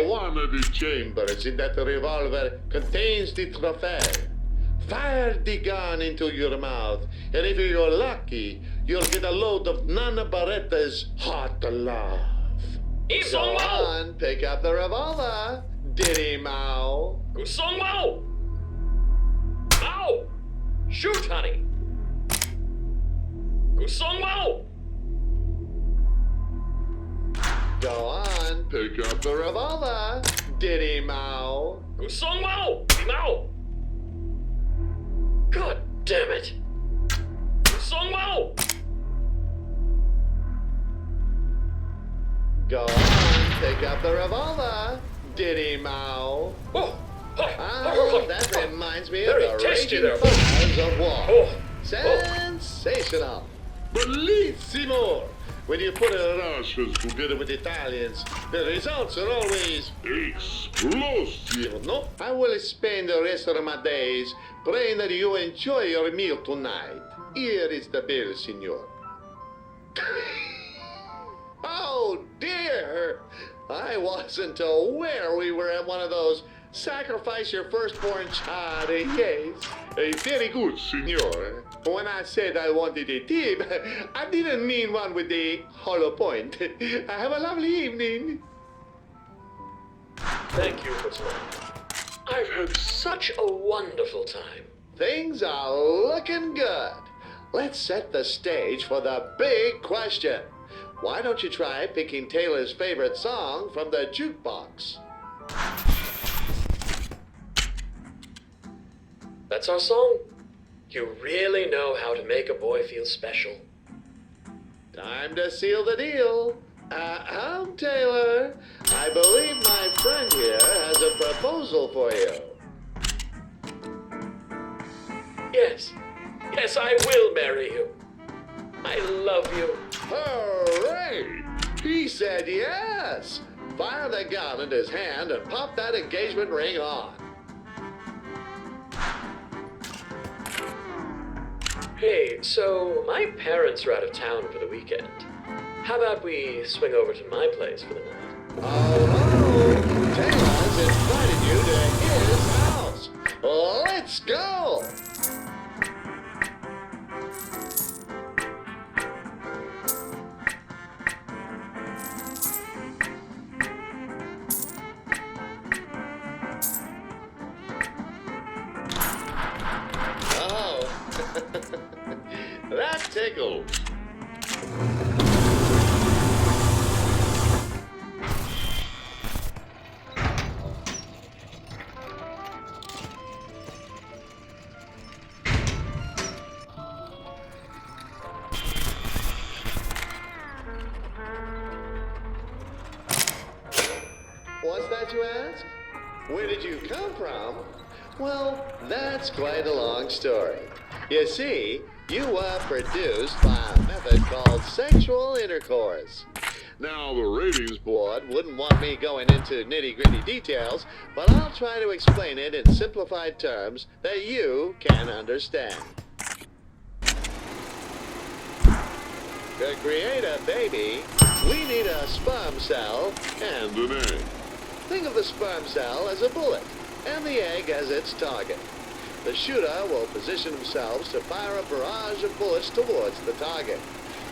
One of the chambers in that revolver contains the trofeo. Fire the gun into your mouth, and if you're lucky, you'll get a load of Nana Baretta's hot love. Go on, pick up the revolver, Diddy Mao. Gusong Mao! Mao! Shoot, honey! Gusong Mao! Go on, pick up the revolver, Diddy Mao. Gusong Mao! Mao! God damn it! Gusong Mao! Go on, pick up the revolver, Diddy Mao. That reminds me of the raging fires of war. Sensational. Bellissimo. When you put Russians together with Italians, the results are always explosive. No, I will spend the rest of my days praying that you enjoy your meal tonight. Here is the bill, senor. Oh, dear. I wasn't aware we were at one of those sacrifice your firstborn child, yes. Very good, senor. When I said I wanted a tip, I didn't mean one with a hollow point. Have a lovely evening. Thank you for tonight. I've had such a wonderful time. Things are looking good. Let's set the stage for the big question. Why don't you try picking Taylor's favorite song from the jukebox? That's our song. You really know how to make a boy feel special. Time to seal the deal. Taylor. I believe my friend here has a proposal for you. Yes. Yes, I will marry you. I love you. Hooray! He said yes. Fire the gun in his hand and pop that engagement ring on. Hey, so my parents are out of town for the weekend. How about we swing over to my place for the night? Oh, Taylor's invited you to his house. Let's go! Oh, that tickles. What's that, you ask? Where did you come from? Well, that's quite a long story. You see, you were produced by a method called sexual intercourse. Now, the ratings board wouldn't want me going into nitty-gritty details, but I'll try to explain it in simplified terms that you can understand. To create a baby, we need a sperm cell And an egg. Think of the sperm cell as a bullet, and the egg as its target. The shooter will position themselves to fire a barrage of bullets towards the target.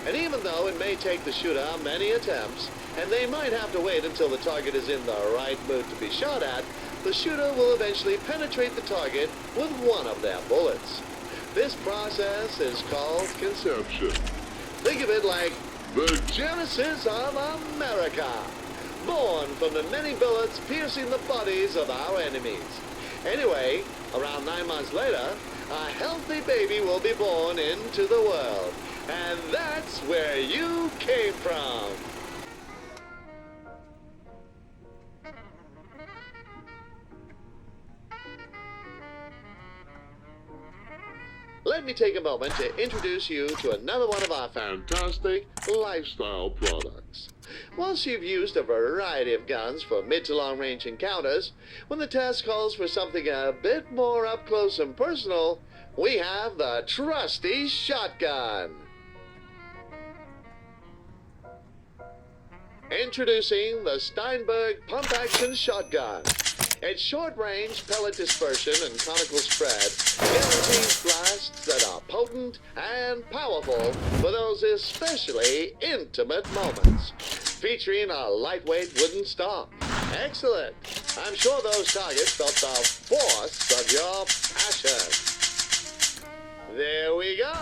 And even though it may take the shooter many attempts, and they might have to wait until the target is in the right mood to be shot at, the shooter will eventually penetrate the target with one of their bullets. This process is called Conception. think of it like The Genesis of America, born from the many bullets piercing the bodies of our enemies. Anyway, around 9 months later, a healthy baby will be born into the world. And that's where you came from. Let me take a moment to introduce you to another one of our fantastic lifestyle products. Once you've used a variety of guns for mid to long range encounters, when the task calls for something a bit more up close and personal, we have the trusty shotgun. Introducing the Steinberg pump-action shotgun. Its short-range pellet dispersion and conical spread guarantees blasts that are potent and powerful for those especially intimate moments. Featuring a lightweight wooden stock. Excellent. I'm sure those targets felt the force of your passion. There we go.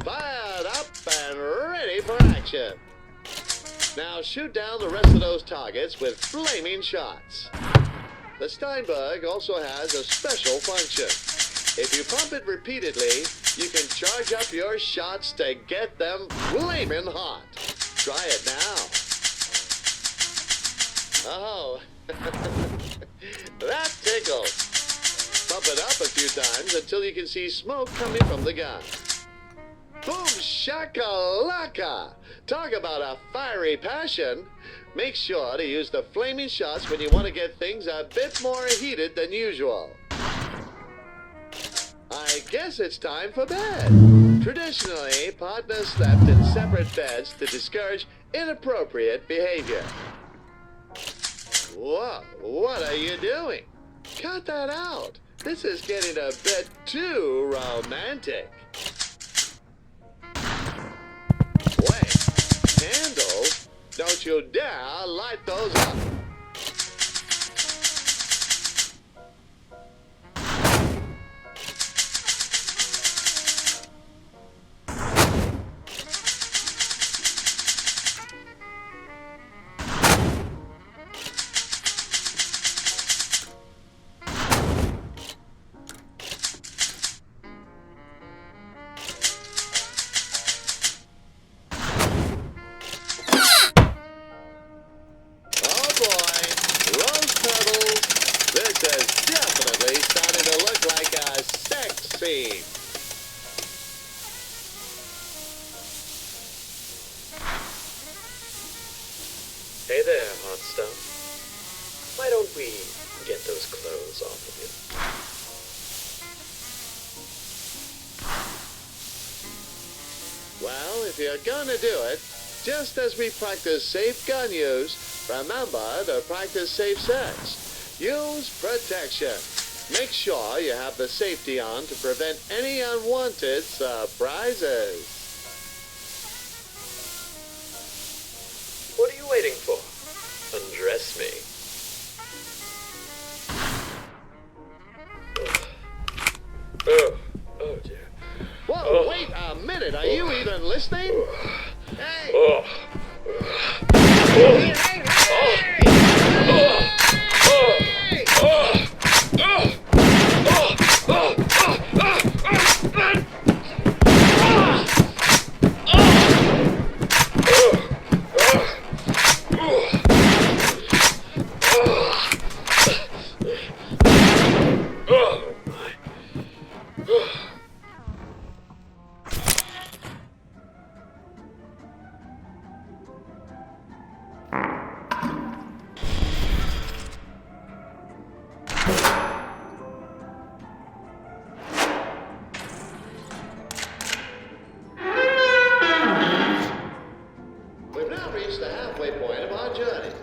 Fired up and ready for action. Now shoot down the rest of those targets with flaming shots. The Steinberg also has a special function. If you pump it repeatedly, you can charge up your shots to get them flaming hot. Try it now. Oh, that tickles. Pump it up a few times until you can see smoke coming from the gun. Boom shakalaka! Talk about a fiery passion. Make sure to use the flaming shots when you want to get things a bit more heated than usual. I guess it's time for bed. Traditionally, partners slept in separate beds to discourage inappropriate behavior. Whoa, what are you doing? Cut that out. This is getting a bit too romantic. Wait, candles? Don't you dare light those up. scene. Hey there, hot stuff. Why don't we get those clothes off of you? Well, if you're gonna do it, just as we practice safe gun use, remember to practice safe sex. Use protection. Make sure you have the safety on to prevent any unwanted surprises. What are you waiting for? Undress me. Oh dear. Whoa, wait a minute. Are you even listening? Hey! Oh. Hey, hey, hey! We've now reached the halfway point of our journey.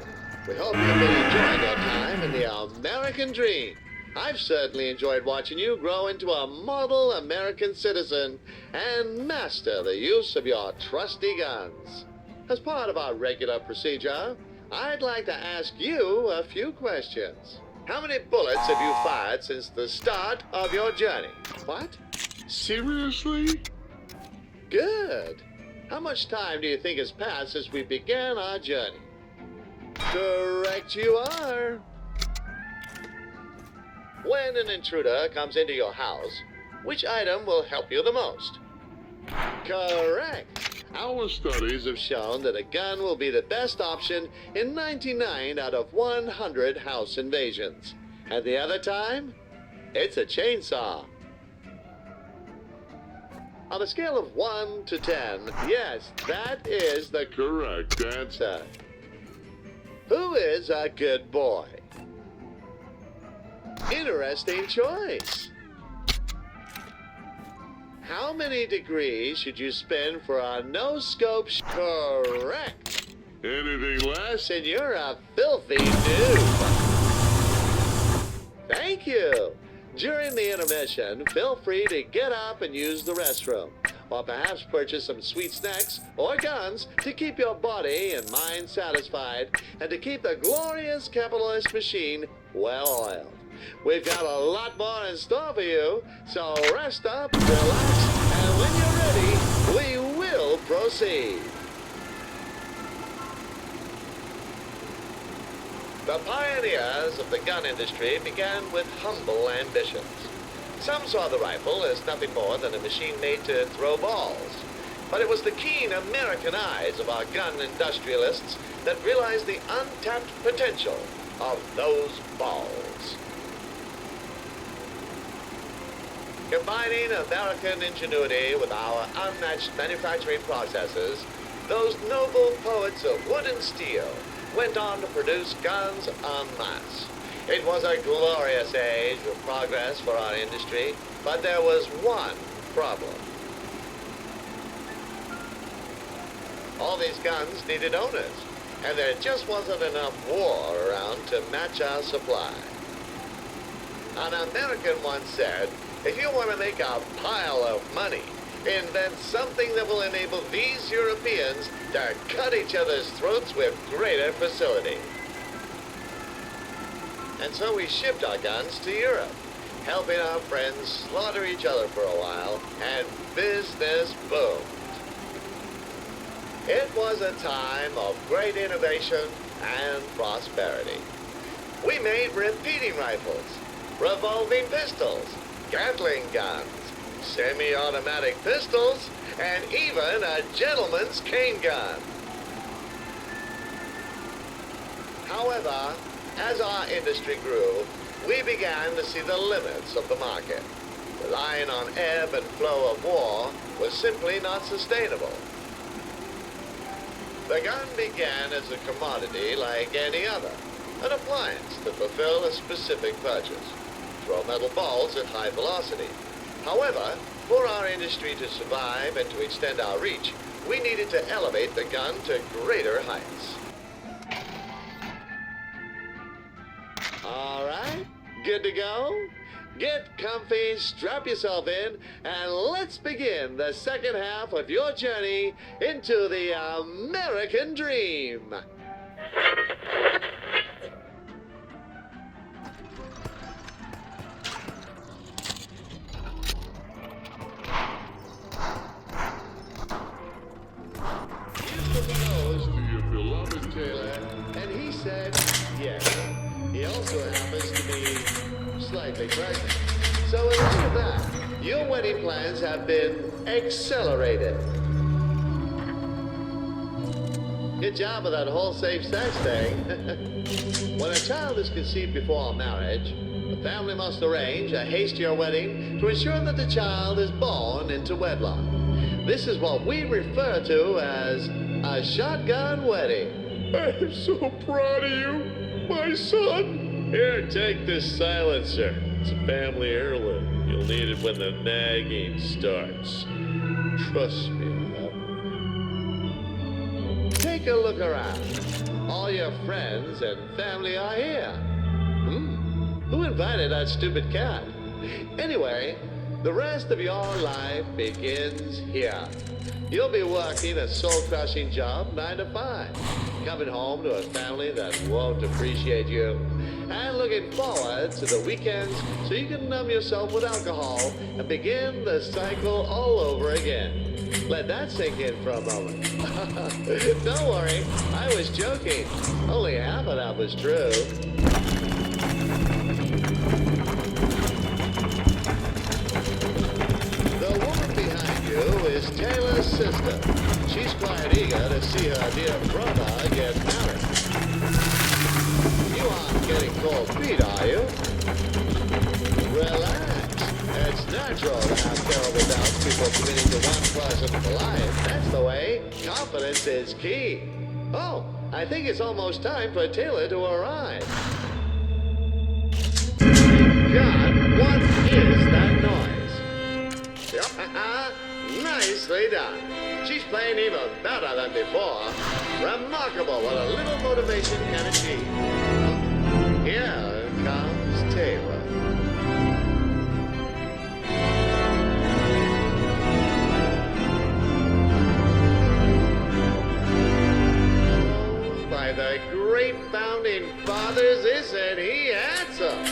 We hope you've been enjoying your time in the American dream. I've certainly enjoyed watching you grow into a model American citizen and master the use of your trusty guns. As part of our regular procedure, I'd like to ask you a few questions. How many bullets have you fired since the start of your journey? What? Seriously? Good. How much time do you think has passed since we began our journey? Correct you are. When an intruder comes into your house, which item will help you the most? Correct. Our studies have shown that a gun will be the best option in 99 out of 100 house invasions. And the other time, it's a chainsaw. On a scale of 1 to 10, yes, that is the Correct answer. Who is a good boy? Interesting choice. How many degrees should you spin for a no-scope correct? Anything less? Then you're a filthy noob. Thank you. During the intermission, feel free to get up and use the restroom, or perhaps purchase some sweet snacks or guns to keep your body and mind satisfied and to keep the glorious capitalist machine well-oiled. We've got a lot more in store for you, so rest up, relax, and when you're ready, we will proceed. The pioneers of the gun industry began with humble ambitions. Some saw the rifle as nothing more than a machine made to throw balls. But it was the keen American eyes of our gun industrialists that realized the untapped potential of those balls. Combining American ingenuity with our unmatched manufacturing processes, those noble poets of wood and steel went on to produce guns en masse. It was a glorious age of progress for our industry, but there was one problem. All these guns needed owners, and there just wasn't enough war around to match our supply. An American once said, if you want to make a pile of money, invent something that will enable these Europeans to cut each other's throats with greater facility. And so we shipped our guns to Europe, helping our friends slaughter each other for a while, and business boomed. It was a time of great innovation and prosperity. We made repeating rifles, revolving pistols, Gatling guns, semi-automatic pistols, and even a gentleman's cane gun. However, as our industry grew, we began to see the limits of the market. The relying on ebb and flow of war was simply not sustainable. The gun began as a commodity like any other, an appliance to fulfill a specific purchase. Throw metal balls at high velocity. However, for our industry to survive and to extend our reach, we needed to elevate the gun to greater heights. All right, good to go? Get comfy, strap yourself in, and let's begin the second half of your journey into the American dream. Your beloved Taylor, and he said yes. He also happens to be slightly pregnant. So in light of that, your wedding plans have been accelerated. Good job with that whole safe sex thing. When a child is conceived before marriage, the family must arrange a hastier wedding to ensure that the child is born into wedlock. This is what we refer to as a shotgun wedding. I'm so proud of you, my son. Here, take this silencer. It's a family heirloom. You'll need it when the nagging starts. Trust me on that. Take a look around. All your friends and family are here. Who invited that stupid cat? Anyway, the rest of your life begins here. You'll be working a soul-crushing job 9 to 5, coming home to a family that won't appreciate you, and looking forward to the weekends so you can numb yourself with alcohol and begin the cycle all over again. Let that sink in for a moment. Don't worry, I was joking. Only half of that was true. The woman behind you is Taylor's sister. She's quite eager to see her dear brother get married. You aren't getting cold feet, are you? Relax. It's natural to have terrible doubts before committing to one person for life. That's the way. Confidence is key. Oh, I think it's almost time for Taylor to arrive. God, what is that noise? Nicely done. She's playing even better than before. Remarkable what a little motivation can achieve. Here comes Taylor. Oh, by the great founding fathers, isn't he handsome?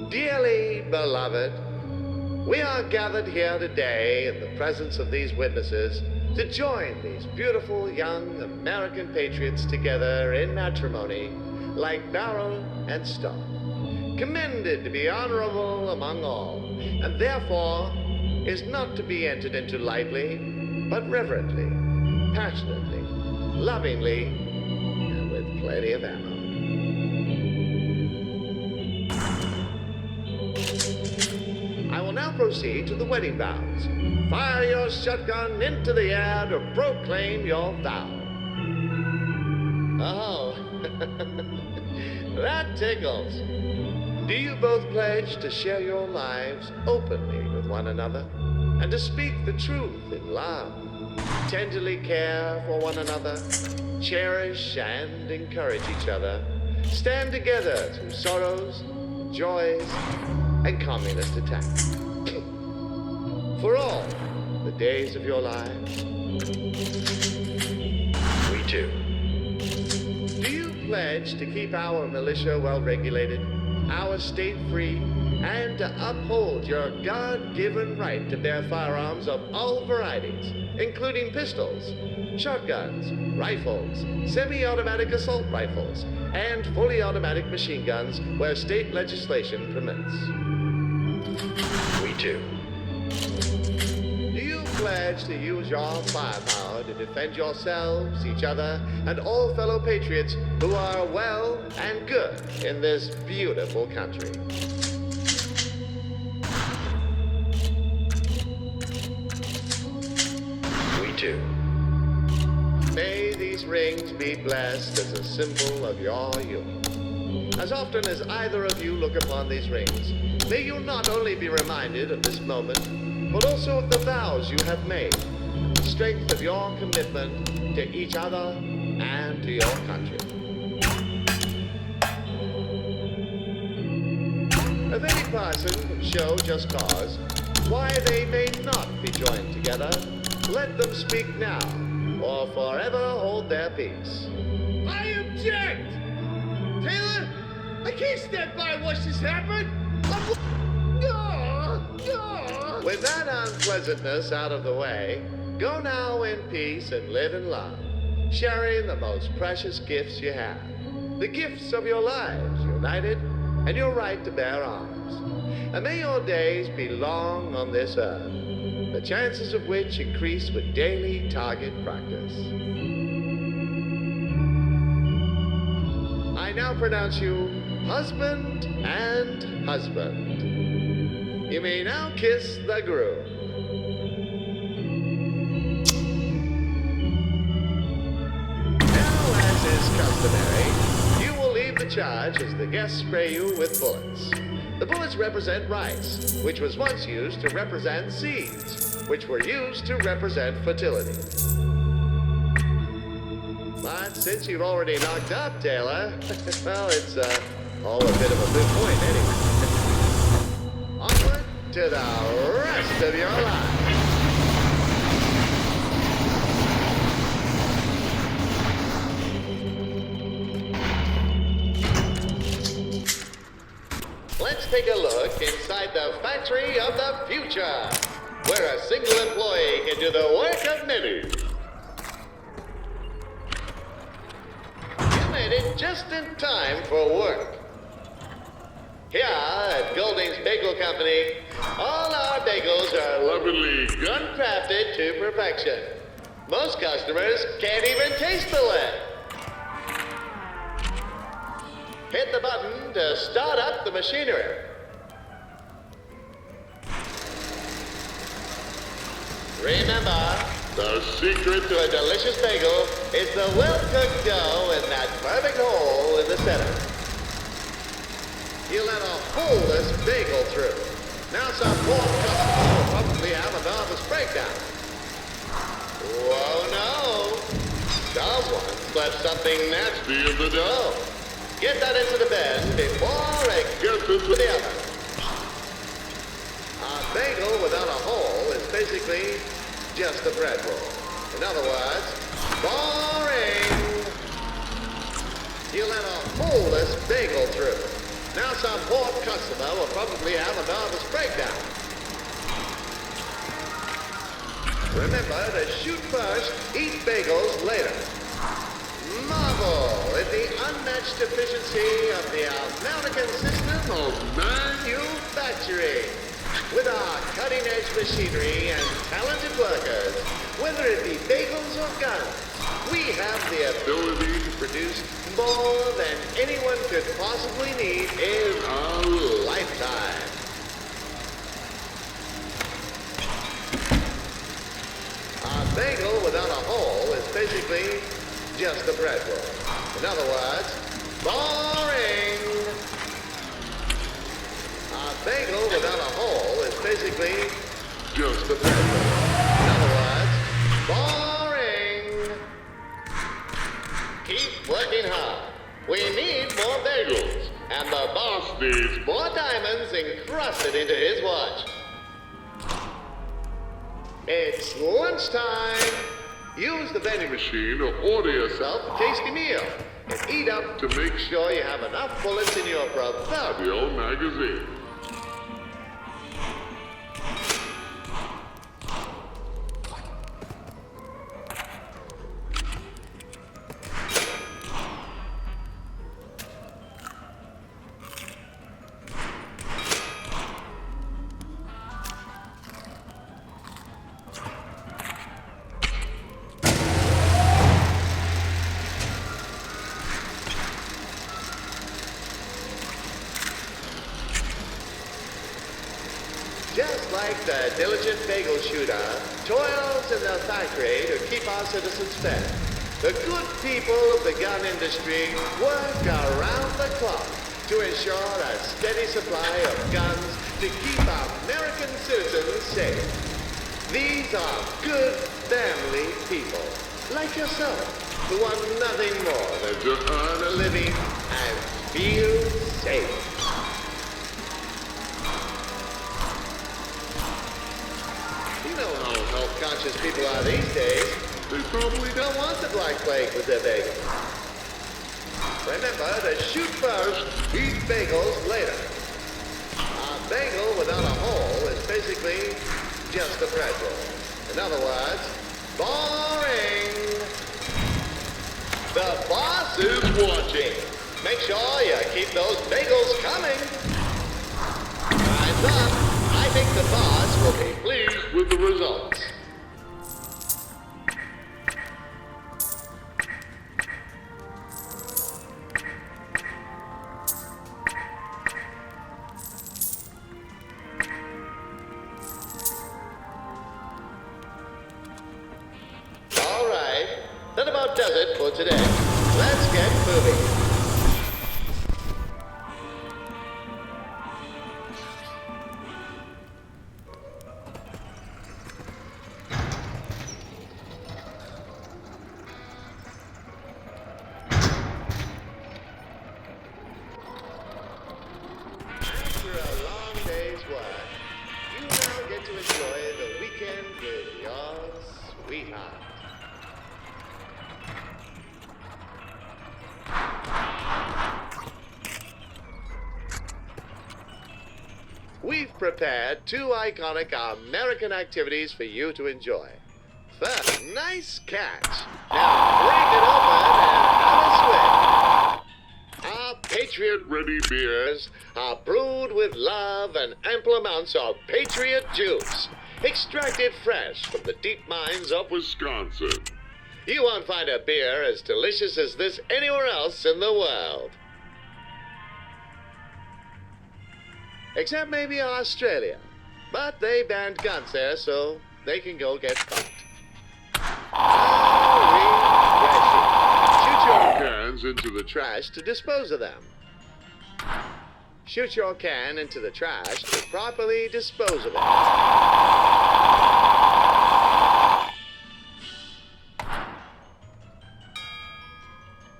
Dearly beloved, we are gathered here today in the presence of these witnesses to join these beautiful young American patriots together in matrimony like barrel and stone, commended to be honorable among all, and therefore is not to be entered into lightly, but reverently, passionately, lovingly, and with plenty of ammo. I will now proceed to the wedding vows. Fire your shotgun into the air to proclaim your vow. Oh, that tickles. Do you both pledge to share your lives openly with one another and to speak the truth in love, tenderly care for one another, cherish and encourage each other, stand together through sorrows, joys, and communist attacks? For all the days of your lives? We do. Do you pledge to keep our militia well regulated, our state free, and to uphold your God-given right to bear firearms of all varieties, including pistols, shotguns, rifles, semi-automatic assault rifles, and fully automatic machine guns where state legislation permits. We too. Do you pledge to use your firepower to defend yourselves, each other, and all fellow patriots who are well and good in this beautiful country? We too. May these rings be blessed as a symbol of your union. As often as either of you look upon these rings, may you not only be reminded of this moment, but also of the vows you have made, the strength of your commitment to each other and to your country. If any person can show just cause why they may not be joined together, let them speak now, or forever hold their peace. I object! Taylor, I can't stand by and watch this happen! With that unpleasantness out of the way, go now in peace and live in love, sharing the most precious gifts you have, the gifts of your lives united, and your right to bear arms. And may your days be long on this earth, the chances of which increase with daily target practice. I now pronounce you husband and husband. You may now kiss the groom. Now, as is customary, you will leave the charge as the guests spray you with bullets. The bullets represent rice, which was once used to represent seeds, which were used to represent fertility. But since you've already knocked up, Taylor, well, it's all a bit of a moot point anyway. Onward to the rest of your life. Let's take a look inside the factory of the future, where a single employee can do the work of many. You made it just in time for work. Here at Golding's Bagel Company, all our bagels are Lovely gun-crafted to perfection. Most customers can't even taste the lead. Hit the button to start up the machinery. Remember, The secret to a delicious bagel is the well-cooked dough in that perfect hole in the center. You let a holeless bagel through. Now some poor customer will probably have a nervous breakdown. Whoa, no. Someone left something nasty in the dough. Get that into the bin before it gets into the oven. A bagel without a hole is basically just a bread roll. In other words, boring. You let a holeless bagel through. Now some poor customer will probably have a nervous breakdown. Remember to shoot first, eat bagels later. Marvel at the unmatched efficiency of the American system of manufacturing. With our cutting-edge machinery and talented workers, whether it be bagels or guns, we have the ability to produce more than anyone could possibly need in a lifetime. A bagel without a hole is basically just a bread roll. In other words, boring. A bagel without a hole is basically just a bread roll. In other words, boring. Keep working hard. We need more bagels. And the boss needs more diamonds encrusted into his watch. It's lunchtime. Use the vending machine or order yourself a tasty meal. And eat up to make sure you have enough bullets in your proverbial magazine. the diligent bagel shooter toils in the factory to keep our citizens fed. The good people of the gun industry work around the clock to ensure a steady supply of guns to keep American citizens safe. These are good family people, like yourself, who want nothing more than to earn a living and feel safe. You know how health-conscious people are these days. They probably don't want the Black Plague with their bagels. Remember to shoot first, eat bagels later. A bagel without a hole is basically just a bread roll. In other words, boring. The boss is watching. Make sure you keep those bagels coming. Time's up. I think the boss will be pleased with the results. All right, that about does it for today. Let's get moving. After a long day's work, you now get to enjoy the weekend with your sweetheart. We've prepared 2 iconic American activities for you to enjoy. First, nice catch. Now break it open and have a swig. Our Patriot-ready beers are brewed with love and ample amounts of Patriot juice, extracted fresh from the deep mines of Wisconsin. You won't find a beer as delicious as this anywhere else in the world. Except maybe Australia. But they banned guns there, so they can go get fucked. Shoot your cans into the trash to dispose of them. Shoot your can into the trash to properly dispose of it.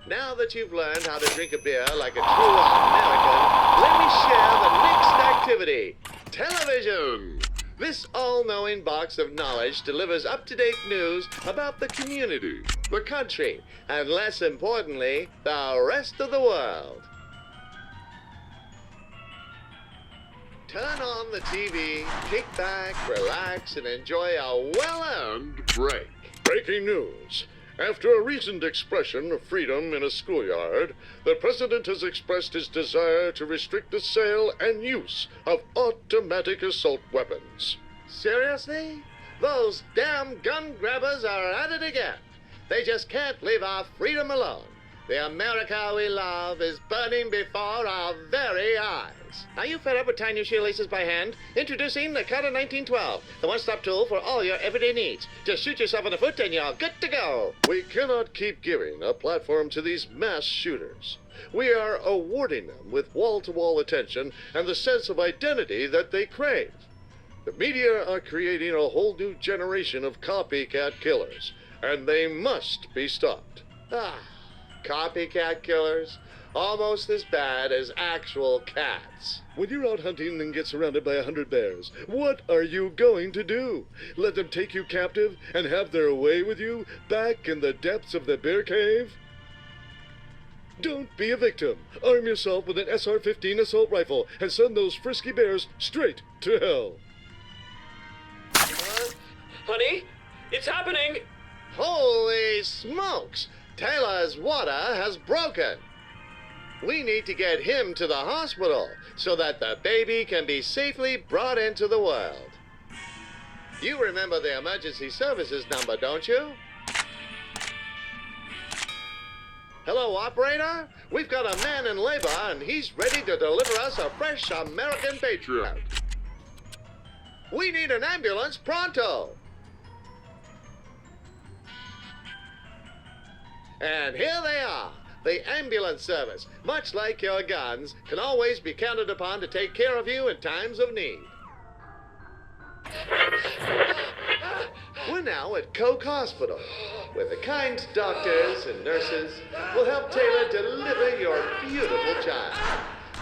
Now that you've learned how to drink a beer like a true American, let me share the next activity. Television! This all-knowing box of knowledge delivers up-to-date news about the community, the country, and less importantly, the rest of the world. Turn on the TV, kick back, relax, and enjoy a well-earned break. Breaking news. After a recent expression of freedom in a schoolyard, the president has expressed his desire to restrict the sale and use of automatic assault weapons. Seriously? Those damn gun grabbers are at it again. They just can't leave our freedom alone. The America we love is burning before our very eyes. Are you fed up with tying your shoelaces by hand? Introducing the Cutter 1912, the one-stop tool for all your everyday needs. Just shoot yourself in the foot and you're good to go. We cannot keep giving a platform to these mass shooters. We are awarding them with wall-to-wall attention and the sense of identity that they crave. The media are creating a whole new generation of copycat killers, and they must be stopped. Copycat killers? Almost as bad as actual cats. When you're out hunting and get surrounded by 100 bears, what are you going to do? Let them take you captive and have their way with you back in the depths of the bear cave? Don't be a victim. Arm yourself with an SR-15 assault rifle and send those frisky bears straight to hell. Honey, it's happening! Holy smokes! Taylor's water has broken. We need to get him to the hospital so that the baby can be safely brought into the world. You remember the emergency services number, don't you? Hello, operator? We've got a man in labor and he's ready to deliver us a fresh American patriot. We need an ambulance pronto. And here they are. The ambulance service, much like your guns, can always be counted upon to take care of you in times of need. We're now at Coke Hospital, where the kind doctors and nurses will help Taylor deliver your beautiful child.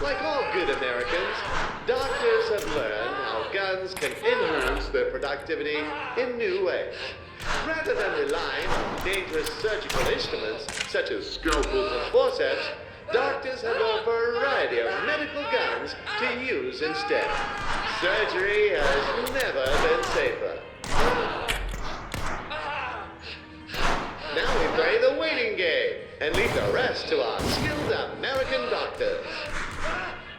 Like all good Americans, doctors have learned how guns can enhance their productivity in new ways. Rather than relying on dangerous surgical instruments such as scalpels and forceps, doctors have a variety of medical guns to use instead. Surgery has never been safer. Now we play the waiting game and leave the rest to our skilled American doctors.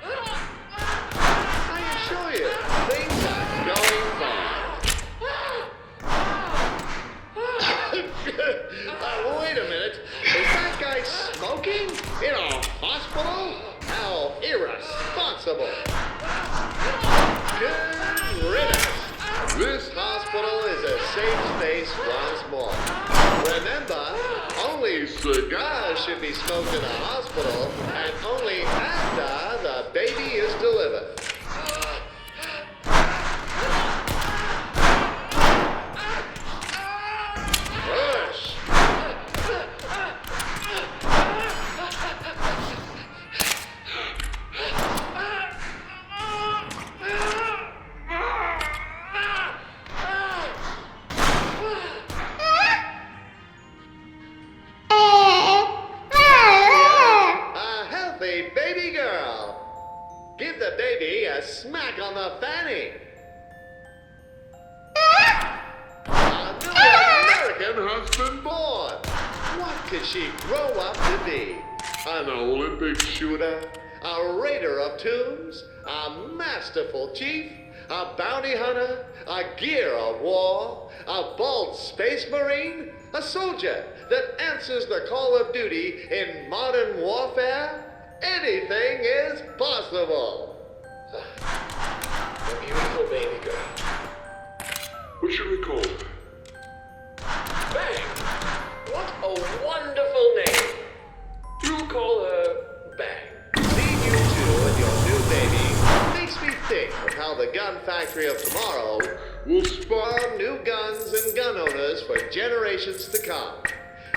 I assure you, things are going fine. Wait a minute. Is that guy smoking in a hospital? How irresponsible. Good riddance. This hospital is a safe space once more. Remember, only cigars should be smoked in a hospital, and only after the baby is delivered. Give the baby a smack on the fanny. A new American has been born. What could she grow up to be? An Olympic shooter? A raider of tombs? A masterful chief? A bounty hunter? A gear of war? A bold space marine? A soldier that answers the call of duty in modern warfare? Anything is possible. A beautiful baby girl. What should we call her? Bang! What a wonderful name. You'll call her Bang. Seeing you two and your new baby makes me think of how the gun factory of tomorrow will spawn new guns and gun owners for generations to come.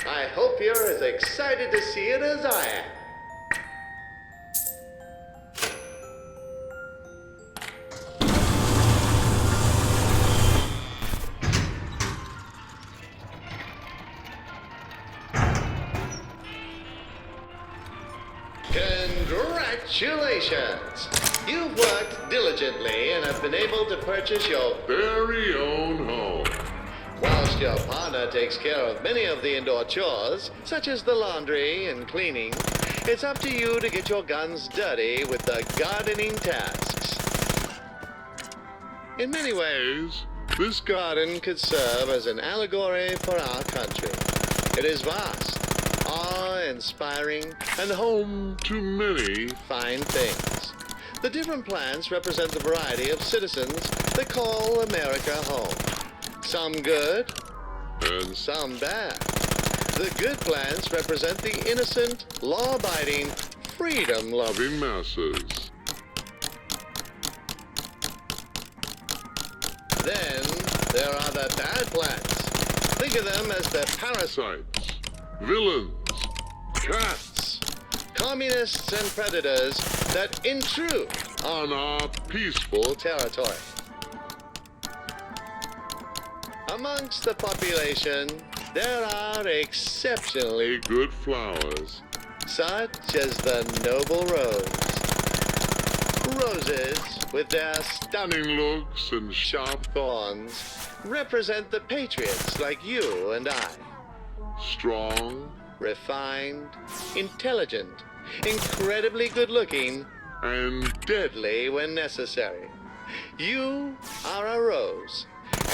I hope you're as excited to see it as I am. Congratulations! You've worked diligently and have been able to purchase your Very own home. whilst your partner takes care of many of the indoor chores, such as the laundry and cleaning. It's up to you to get your guns dirty with the gardening tasks. In many ways, this garden could serve as an allegory for our country. It is vast, awe-inspiring, and home To many. fine things. The different plants represent the variety of citizens that call America home. Some good, And some bad. The good plants represent the innocent, law-abiding, freedom-loving. loving masses. Then there are the bad plants. Think of them as the parasites, Villains. Cats. communists and predators that intrude On our peaceful territory. Amongst the population, there are exceptionally good flowers. such as the noble rose. Roses, with their Stunning looks and sharp thorns, represent the patriots like you and I. strong Refined, intelligent, incredibly good-looking, and deadly when necessary. You are a rose,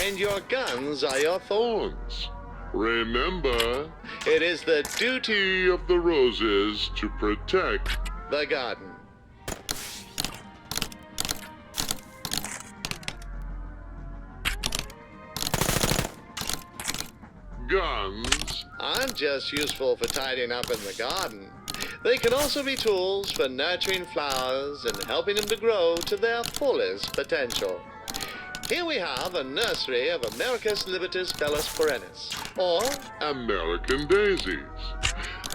and your guns are your thorns. remember It is the duty of the roses to protect. the garden. guns aren't just useful for tidying up in the garden. They can also be tools for nurturing flowers and helping them to grow to their fullest potential. Here we have a nursery of Americus Libitus Bellus Perennis, or American daisies.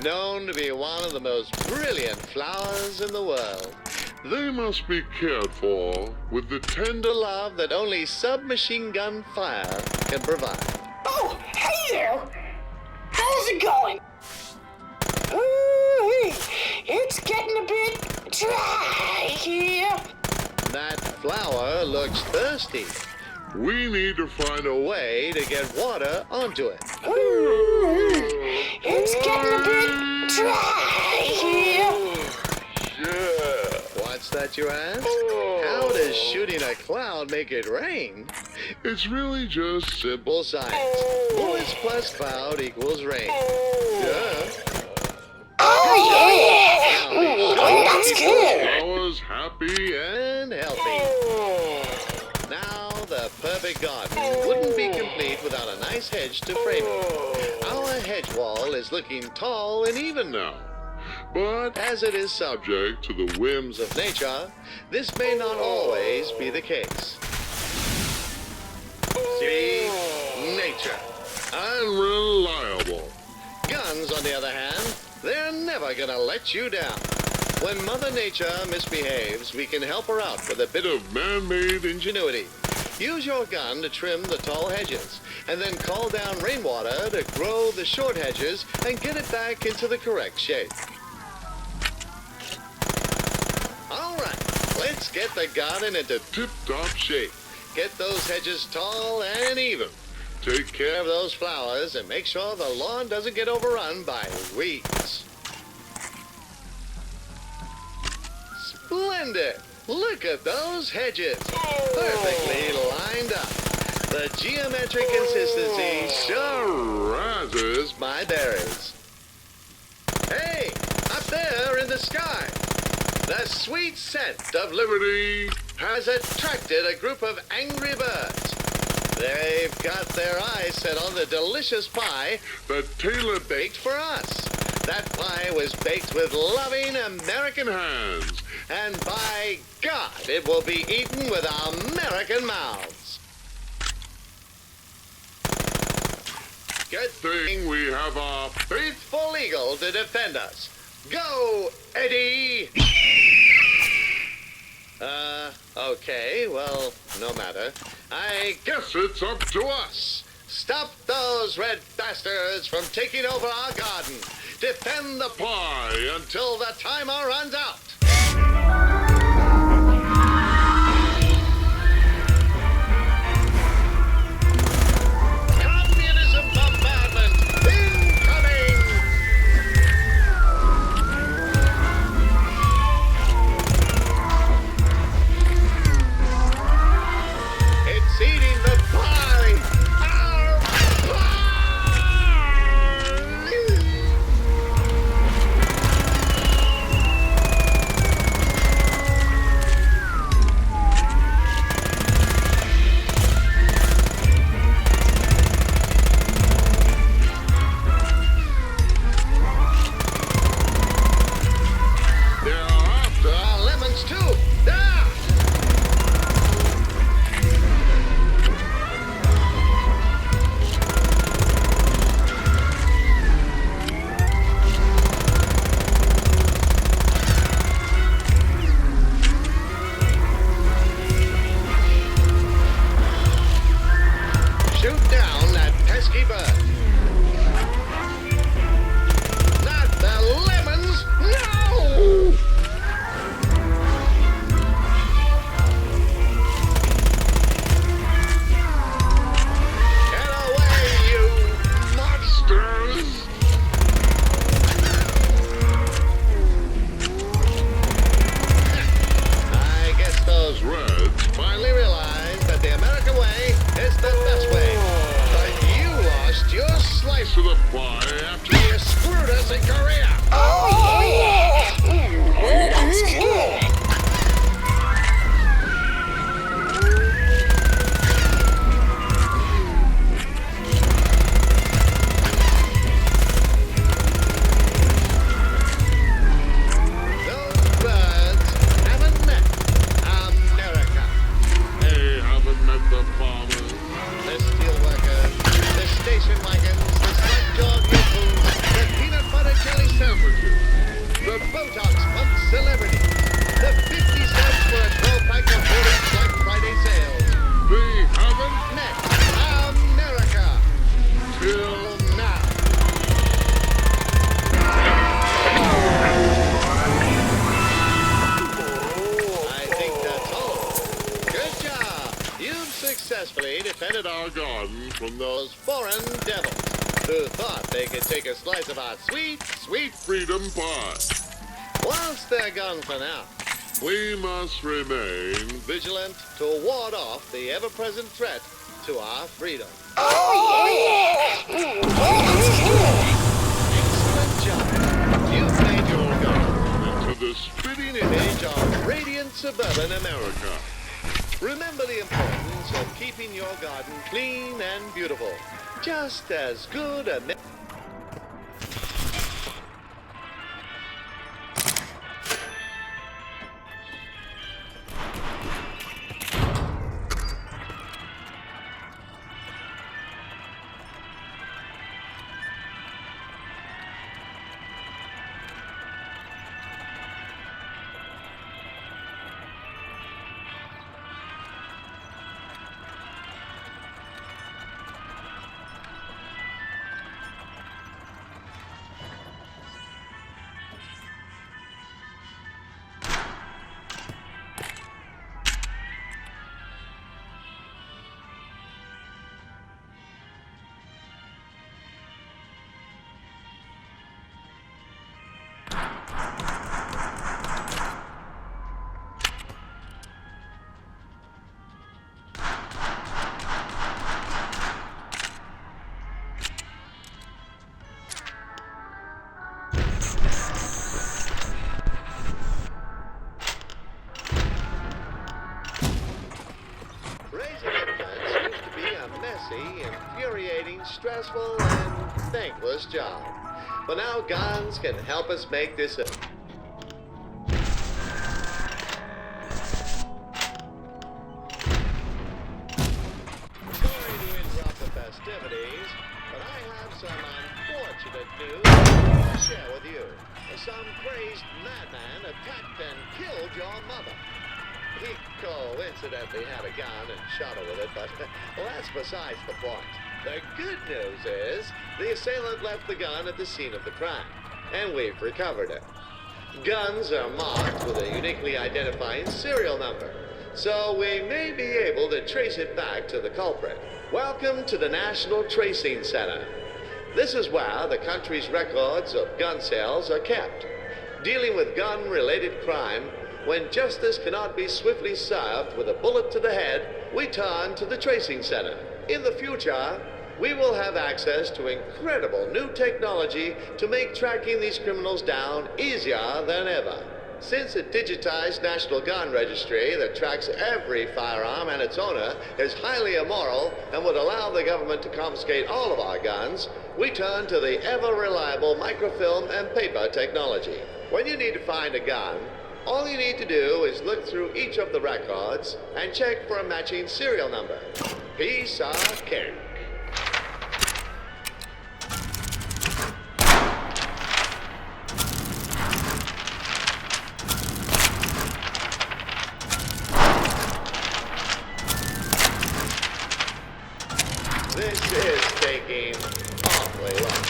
known to be one of the most brilliant flowers in the world. They must be cared for with the tender Love that only submachine gun fire can provide. Oh, hey there! How's it going? Ooh, it's getting a bit dry here. That flower looks thirsty. We need to find a Way to get water onto it. Ooh, it's getting a bit dry here. Yeah. What's that, you ask? How does shooting a cloud make it rain? It's really just Simple science. Bullets plus cloud equals rain. Yeah. Oh, yeah! Now That's good. flowers happy and and healthy. Now, the perfect garden wouldn't be complete without a nice hedge to frame it. Our hedge wall is looking tall and even now. but As it is subject to the whims of nature, this may not always be the case. See? Nature. unreliable. Guns, on the other hand, they're never gonna let you down. When Mother Nature misbehaves, we can help her out with a bit of Man-made ingenuity. Use your gun to trim the tall hedges, and then call down rainwater to grow the short hedges and get it back into the correct shape. All right, let's get the garden into tip-top shape. get those hedges tall and even. Take care of those flowers and make sure the lawn doesn't get overrun by weeds. Splendid! Look at those hedges. Perfectly lined up. The geometric consistency sure Razzes. my berries. Hey, up there in the sky, the sweet scent of liberty has attracted a group of angry birds. They've got their eyes set on the delicious pie The Taylor baked for us. That pie was baked with loving American hands. and by God, it will be eaten with American mouths. Good Thing we have a faithful eagle to defend us. Go, Eddie! Okay, well, no matter. I guess it's up to us. stop those red bastards from taking over our garden. Defend the Pie until the timer runs out. Communism bombardment incoming! It's eating the pie! Our pie! They're after our lemons too! Ah! Shoot down that pesky bird. Not the lemons! No! Get away, you monsters! I guess those Reds. finally realized that the American way is the best way. But you lost your slice To the pie after You screwed us in Korea! Oh, yeah! That's good. celebrities. The Botox Pump Celebrity. The 50 cents for a 12-pack of 40 Black Friday sales. We haven't Met America. till Now. I think that's all. Good job. You've successfully defended our garden from those foreign devils who thought they could take a slice of our sweet, sweet freedom pie. Once they're gone for now, We must remain vigilant to ward off the ever-present threat to our freedom. Excellent job. You've made your garden into the spitting image of radiant suburban America. Remember the importance of keeping your garden clean and beautiful. Just as good a... Infuriating, stressful, and thankless job. But now guns can help us make this a... Sorry to interrupt the festivities, but I have some unfortunate news to share with you. Some crazed madman attacked and killed your mother. He coincidentally had a gun and shot her with it, but well, that's besides the point. The good news is the assailant left the gun at the scene of the crime, and we've recovered it. Guns are marked with a uniquely identifying serial number, so we may be able to trace it back to the culprit. Welcome to the National Tracing Center. This is where the country's records of gun sales are kept. Dealing with gun-related crime, when justice cannot be swiftly served with a bullet to the head, we turn to the Tracing Center. In the future, we will have access to incredible new technology to make tracking these criminals down easier than ever. Since a digitized National Gun Registry that tracks every firearm and its owner is highly immoral and would allow the government to confiscate all of our guns, we turn to the ever-reliable microfilm and paper technology. When you need to find a gun, all you need to do is look through each of the records and check for a matching serial number. Piece of cake. This is taking awfully long.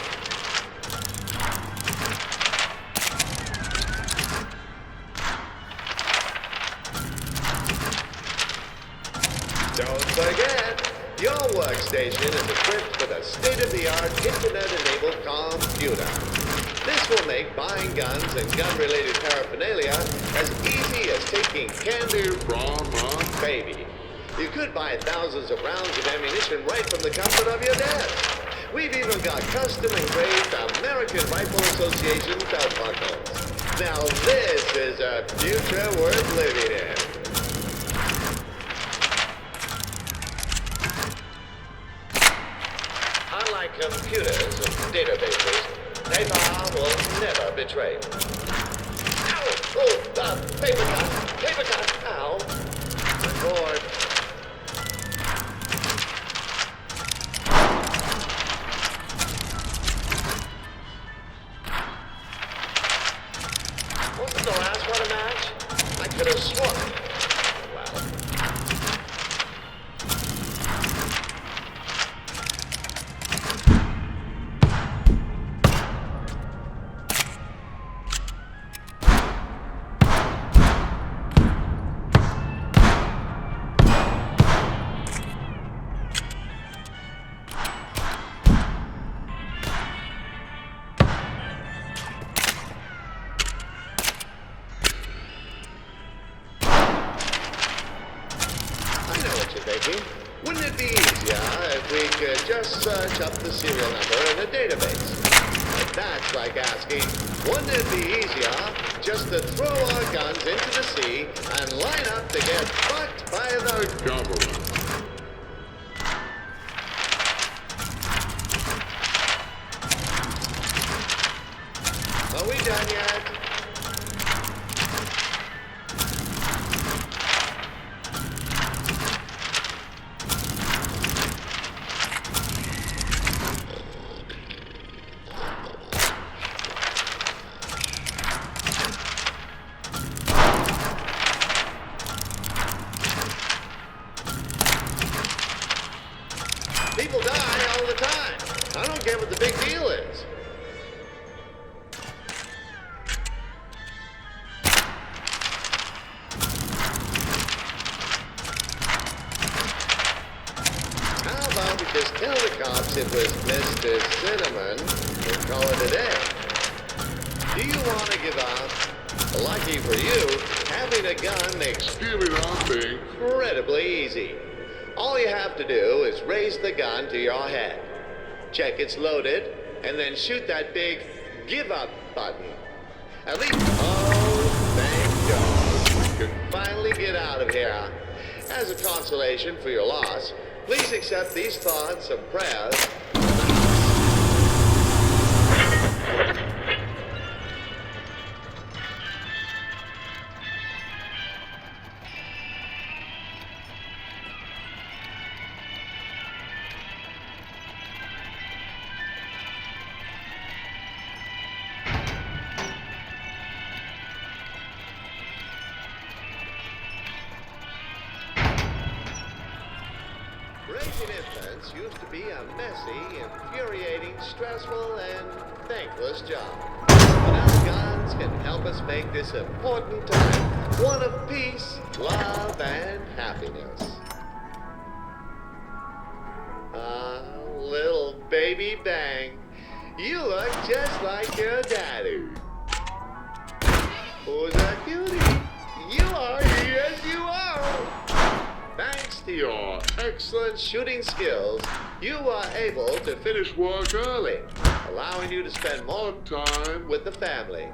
Don't forget, your workstation is equipped with a state-of-the-art internet-enabled computer. This will make buying guns and gun-related paraphernalia as easy as taking candy from a baby. You could buy thousands of rounds of ammunition right from the comfort of your desk. We've even got custom-engraved American Rifle Association belt buckles. Now this is a future worth living in. Unlike computers and databases, paper will never betray. Ow! Oh, paper cut! Paper cut! Ow! I'm bored. making, wouldn't it be easier if we could just search up the serial number in a database? But that's like asking, wouldn't it be easier just to throw our guns into the sea and line up to get fucked by the government. Are we done yet? People die all the time. I don't care what the big deal is. How about we just tell the cops it was Mr. Cinnamon and call it a day? Do you want to give up? Lucky for you, having a gun makes Give it up, incredibly easy. All you have to do is raise the gun to your head, check it's loaded, and then shoot that big give up button. At least, oh, thank God, we can finally get out of here. As a consolation for your loss, please accept these thoughts and prayers. Raising infants used to be a messy, infuriating, stressful, and thankless job. But our guns can help us make this important time one of peace, love, and happiness. Little baby Bang, you look just like your daddy. Who's that cutie? You are, yes you are. Thanks to your excellent shooting skills, you are able to finish work early, allowing you to spend more time with the family.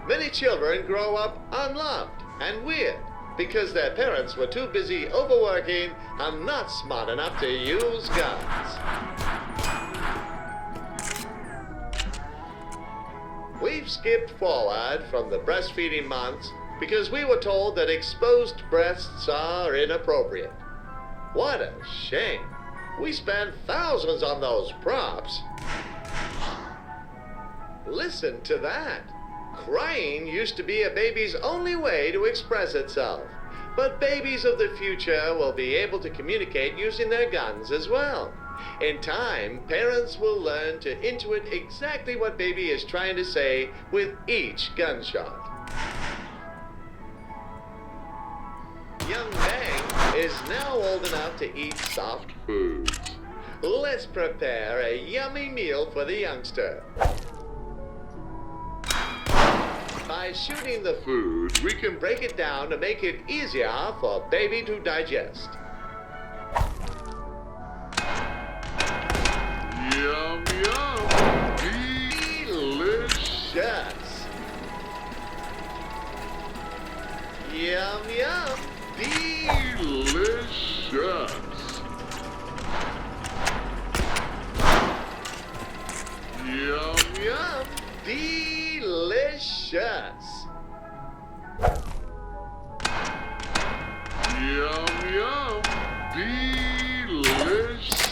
Many children grow up unloved and weird because their parents were too busy overworking and not smart enough to use guns. We've skipped forward from the breastfeeding months because we were told that exposed breasts are inappropriate. What a shame. We spent thousands on those props. Listen to that. Crying used to be a baby's only way to express itself. But babies of the future will be able to communicate using their guns as well. In time, parents will learn to intuit exactly what baby is trying to say with each gunshot. Young Bang is now old enough to eat soft foods. Let's prepare a yummy meal for the youngster. By shooting the food, we can break it down to make it easier for baby to digest. Yum, yum. Delicious. Yum, yum. Delicious. Yum, yum. Delicious. Yum, yum. Delicious.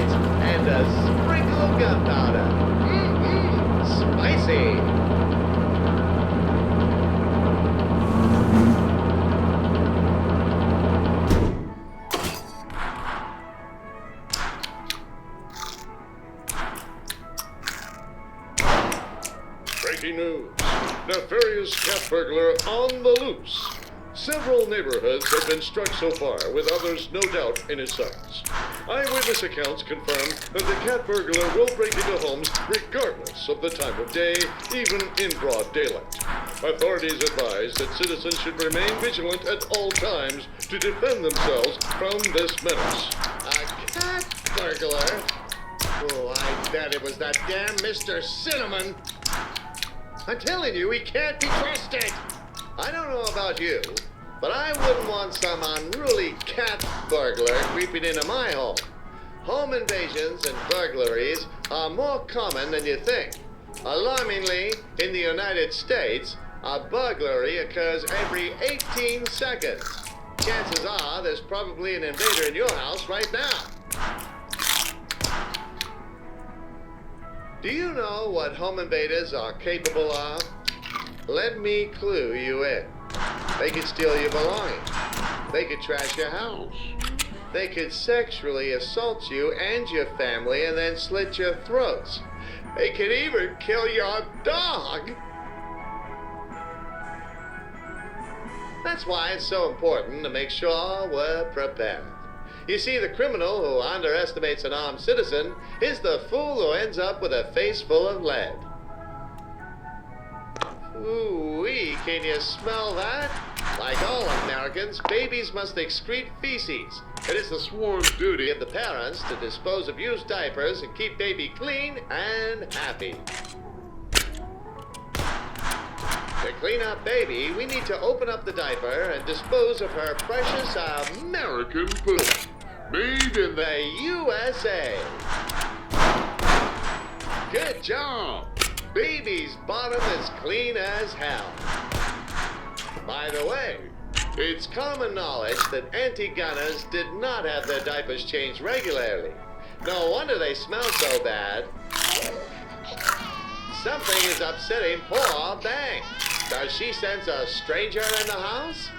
lights, and a sprinkle of gunpowder. Spicy. Breaking news. Nefarious cat burglar on the loose. Several neighborhoods have been struck so far, with others no doubt in his sights. Eyewitness accounts confirm that the cat burglar will break into homes regardless of the time of day, even in broad daylight. Authorities advise that citizens should remain vigilant at all times to defend themselves from this menace. A cat burglar? Oh, I bet it was that damn Mr. Cinnamon. I'm telling you, he can't be trusted. I don't know about you, but I wouldn't want some unruly cat burglar creeping into my home. Home invasions and burglaries are more common than you think. Alarmingly, in the United States, a burglary occurs every 18 seconds. Chances are there's probably an invader in your house right now. Do you know what home invaders are capable of? Let me clue you in. They could steal your belongings. They could trash your house. They could sexually assault you and your family and then slit your throats. They could even kill your dog. That's why it's so important to make sure we're prepared. You see, the criminal who underestimates an armed citizen is the fool who ends up with a face full of lead. Ooh-wee, can you smell that? Like all Americans, babies must excrete feces. It is the sworn duty of the parents to dispose of used diapers and keep baby clean and happy. To clean up baby, we need to open up the diaper and dispose of her precious American pussy. Made in the USA. Good job. Baby's bottom is clean as hell. By the way, it's common knowledge that anti-gunners did not have their diapers changed regularly. No wonder they smell so bad. Something is upsetting poor Bang. Does she sense a stranger in the house?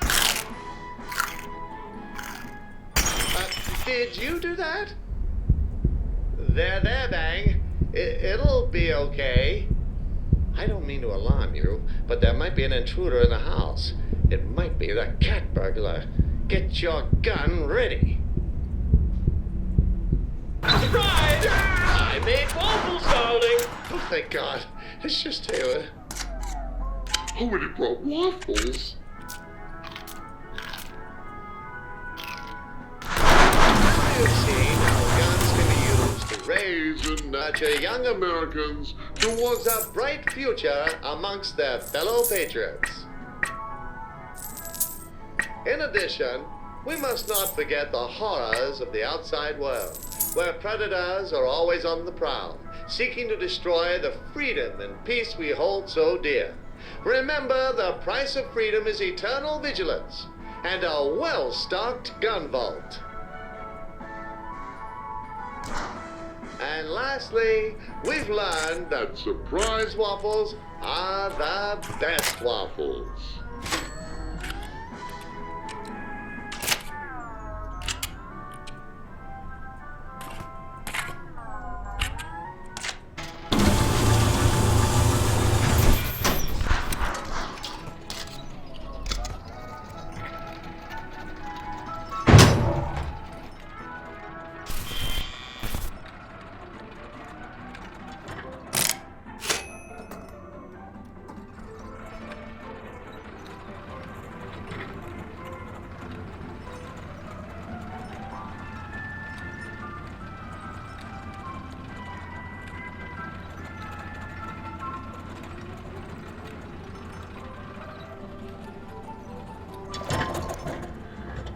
Did you do that? There, Bang. It'll be okay. I don't mean to alarm you, but there might be an intruder in the house. It might be the cat burglar. Get your gun ready. Surprise! I made waffles, darling. Oh, thank God. It's just Taylor. Oh, and it brought waffles. You've seen how guns can be used to raise and nurture young Americans towards a bright future amongst their fellow patriots. In addition, we must not forget the horrors of the outside world, where predators are always on the prowl, seeking to destroy the freedom and peace we hold so dear. Remember, the price of freedom is eternal vigilance and a well-stocked gun vault. And lastly, we've learned that surprise waffles are the best waffles.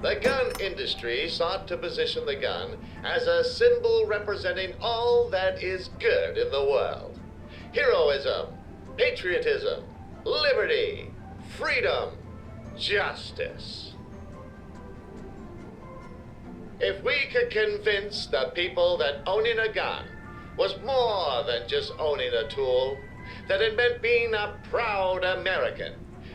The gun industry sought to position the gun as a symbol representing all that is good in the world. Heroism, patriotism, liberty, freedom, justice. If we could convince the people that owning a gun was more than just owning a tool, that it meant being a proud American,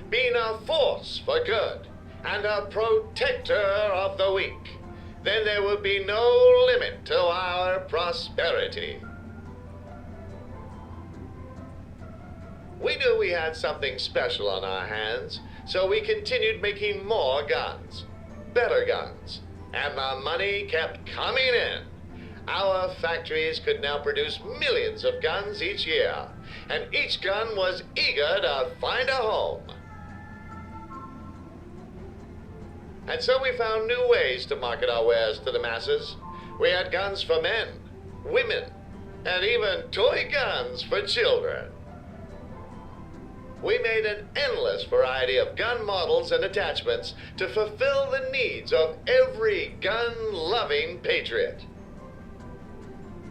being a force for good, and a protector of the weak, then there would be no limit to our prosperity. We knew we had something special on our hands, so we continued making more guns, better guns, and the money kept coming in. Our factories could now produce millions of guns each year, and each gun was eager to find a home. And so we found new ways to market our wares to the masses. We had guns for men, women, and even toy guns for children. We made an endless variety of gun models and attachments to fulfill the needs of every gun-loving patriot.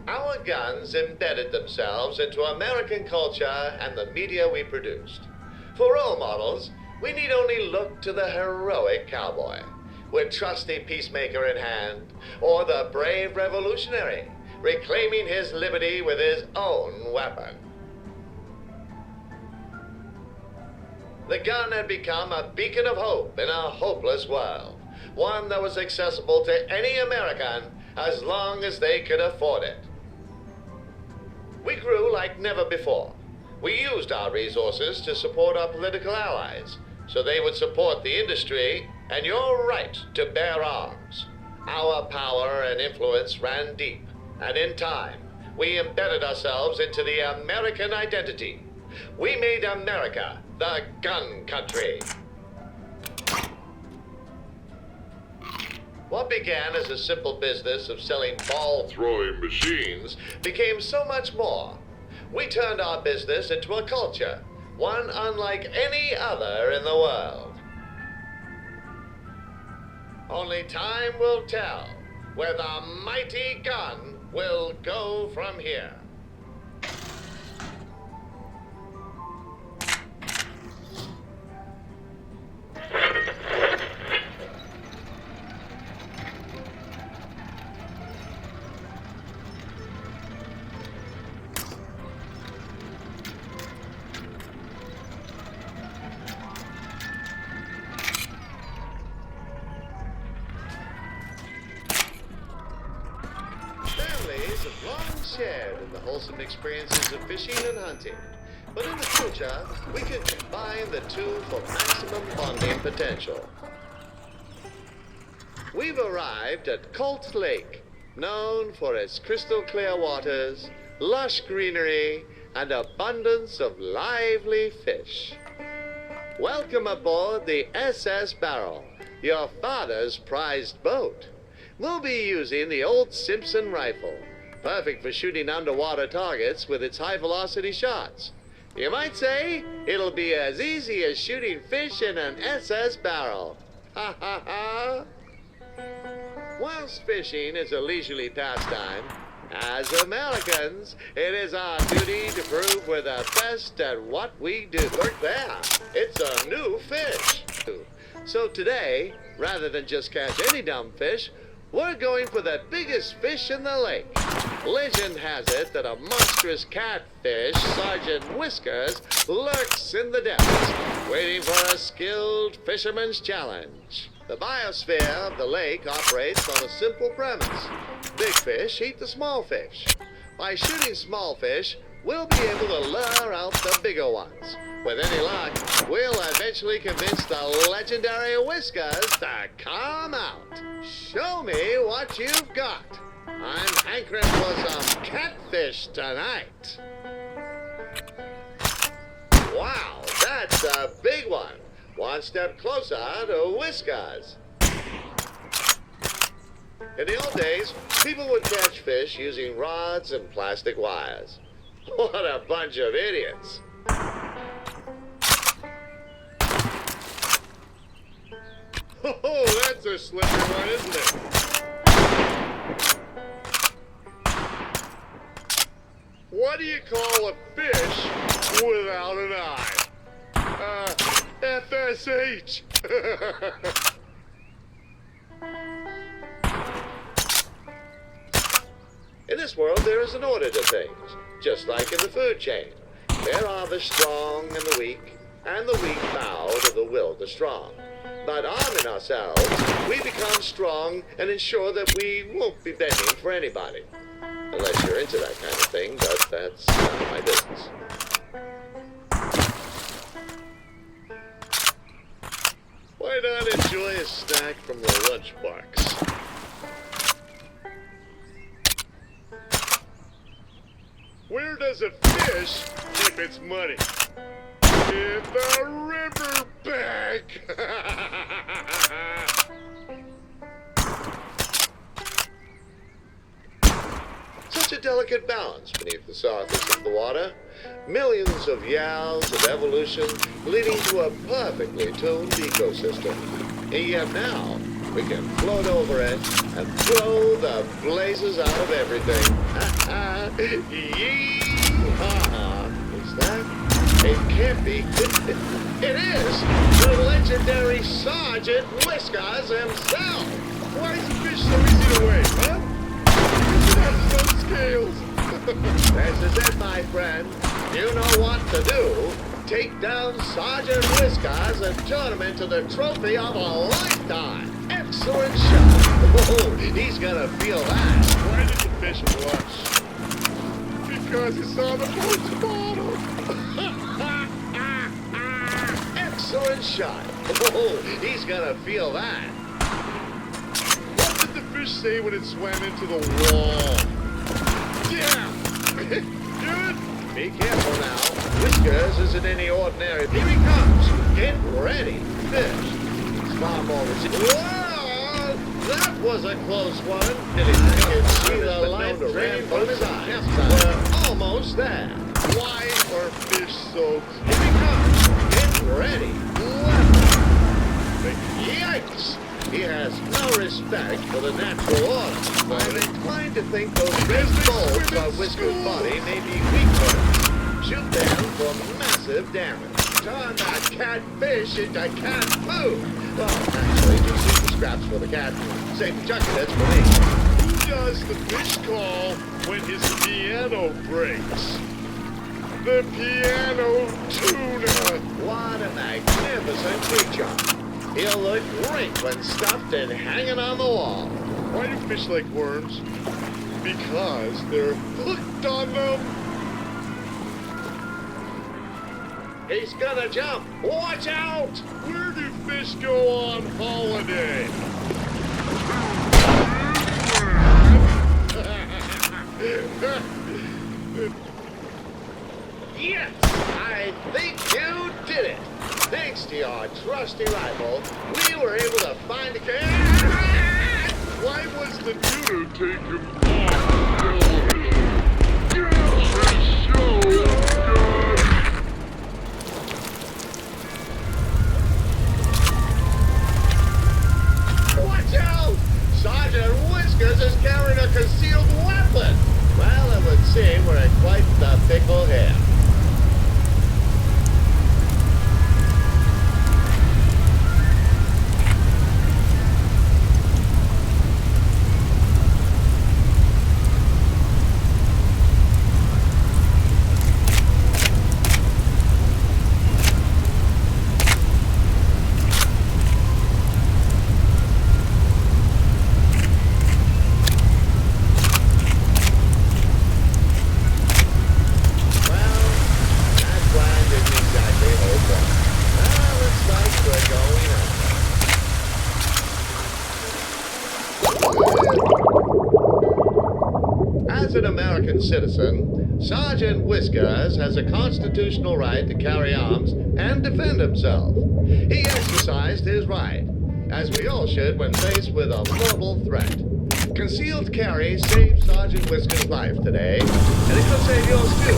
Our guns embedded themselves into American culture and the media we produced. For role models, we need only look to the heroic cowboy, with trusty peacemaker in hand, or the brave revolutionary, reclaiming his liberty with his own weapon. The gun had become a beacon of hope in a hopeless world, one that was accessible to any American as long as they could afford it. We grew like never before. We used our resources to support our political allies, so they would support the industry and your right to bear arms. Our power and influence ran deep, and in time, we embedded ourselves into the American identity. We made America the gun country. What began as a simple business of selling ball-throwing machines became so much more. We turned our business into a culture, one unlike any other in the world. Only time will tell where the mighty gun will go from here. Families have long shared in the wholesome experiences of fishing and hunting, but in the future, we can combine the two for maximum bonding potential. We've arrived at Colt Lake, known for its crystal clear waters, lush greenery, and abundance of lively fish. Welcome aboard the SS Barrel, your father's prized boat. We'll be using the old Simpson rifle, perfect for shooting underwater targets with its high-velocity shots. You might say it'll be as easy as shooting fish in an SS Barrel. Ha ha ha! Whilst fishing is a leisurely pastime, as Americans, it is our duty to prove we're the best at what we do. Look there, it's a new fish. So today, rather than just catch any dumb fish, we're going for the biggest fish in the lake. Legend has it that a monstrous catfish, Sergeant Whiskers, lurks in the depths, waiting for a skilled fisherman's challenge. The biosphere of the lake operates on a simple premise. Big fish eat the small fish. By shooting small fish, we'll be able to lure out the bigger ones. With any luck, we'll eventually convince the legendary Whiskers to come out. Show me what you've got. I'm hankering for some catfish tonight. Wow, that's a big one. One step closer to Whiskers. In the old days, people would catch fish using rods and plastic wires. What a bunch of idiots. Oh, that's a slippery one, isn't it? What do you call a fish without an eye? FSH. this world, there is an order to things, just like in the food chain. There are the strong and the weak bow to the will of the strong. But arming ourselves, we become strong and ensure that we won't be bending for anybody. Unless you're into that kind of thing, but that's none of my business. Why not enjoy a snack from the lunchbox? Where does a fish keep its money? In the river bank! Such a delicate balance beneath the surface of the water. Millions of years of evolution leading to a perfectly tuned ecosystem. And yet now, we can float over it and blow the blazes out of everything. Yee-haw! Is that? It can't be. It is! The legendary Sergeant Whiskers himself! Why is a fish so easy to weigh, huh? It has no scales! This is it, my friend. You know what to do. Take down Sergeant Whiskers and turn him into the trophy of a lifetime. Excellent shot. Oh, he's gonna feel that. Why did the fish blush? Because he saw the boat's bottom! Excellent shot. Oh, he's gonna feel that. What did the fish say when it swam into the wall? Yeah! Good! Be careful now. Whiskers isn't any ordinary. Here he comes. Get ready. Fish. It's far more resistant. Whoa! That was a close one. Did he could see the light draining from his eyes? We're almost there. Why are fish so... Here he comes. Get ready. Yikes! He has no respect for the natural order. I'm inclined to think those red folds on Whisker's body may be weak points. Shoot them for massive damage. Turn that catfish into cat food. Well, actually, just shoot the scraps for the cat. Save the chunkiness for me. Who does the fish call when his piano breaks? The piano tuna! What a magnificent creature. He'll look great when stuffed and hanging on the wall. Why do fish like worms? Because they're hooked on them! He's gonna jump. Watch out! Where do fish go on holiday? Yes! I think you did it! Thanks to your trusty rifle, we were able to find the cat. Why was the tutor Taken off. Watch out! Sergeant Whiskers is carrying a concealed weapon! Well, it would seem we're in quite the pickle here. As an American citizen, Sergeant Whiskers has a constitutional right to carry arms and defend himself. He exercised his right, as we all should when faced with a mortal threat. Concealed carry saved Sergeant Whiskers' life today, and it could save yours too.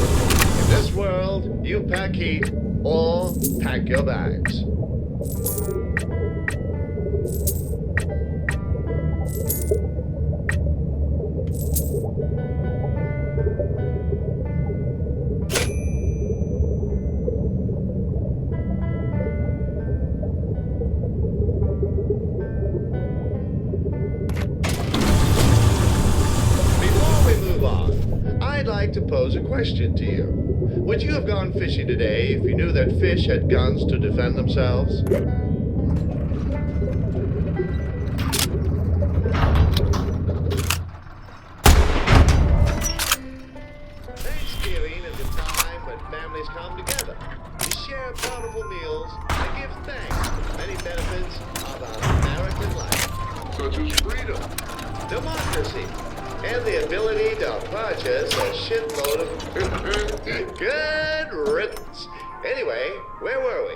In this world, you pack heat or pack your bags. Before we move on, like to pose a question to you. Would you have gone fishing today if you knew that fish had guns to defend themselves? Thanksgiving is a time when families come together to share bountiful meals and give thanks for the many benefits of American life. Such as freedom. Democracy, and the ability to purchase a shitload of good riddance. Anyway, where were we?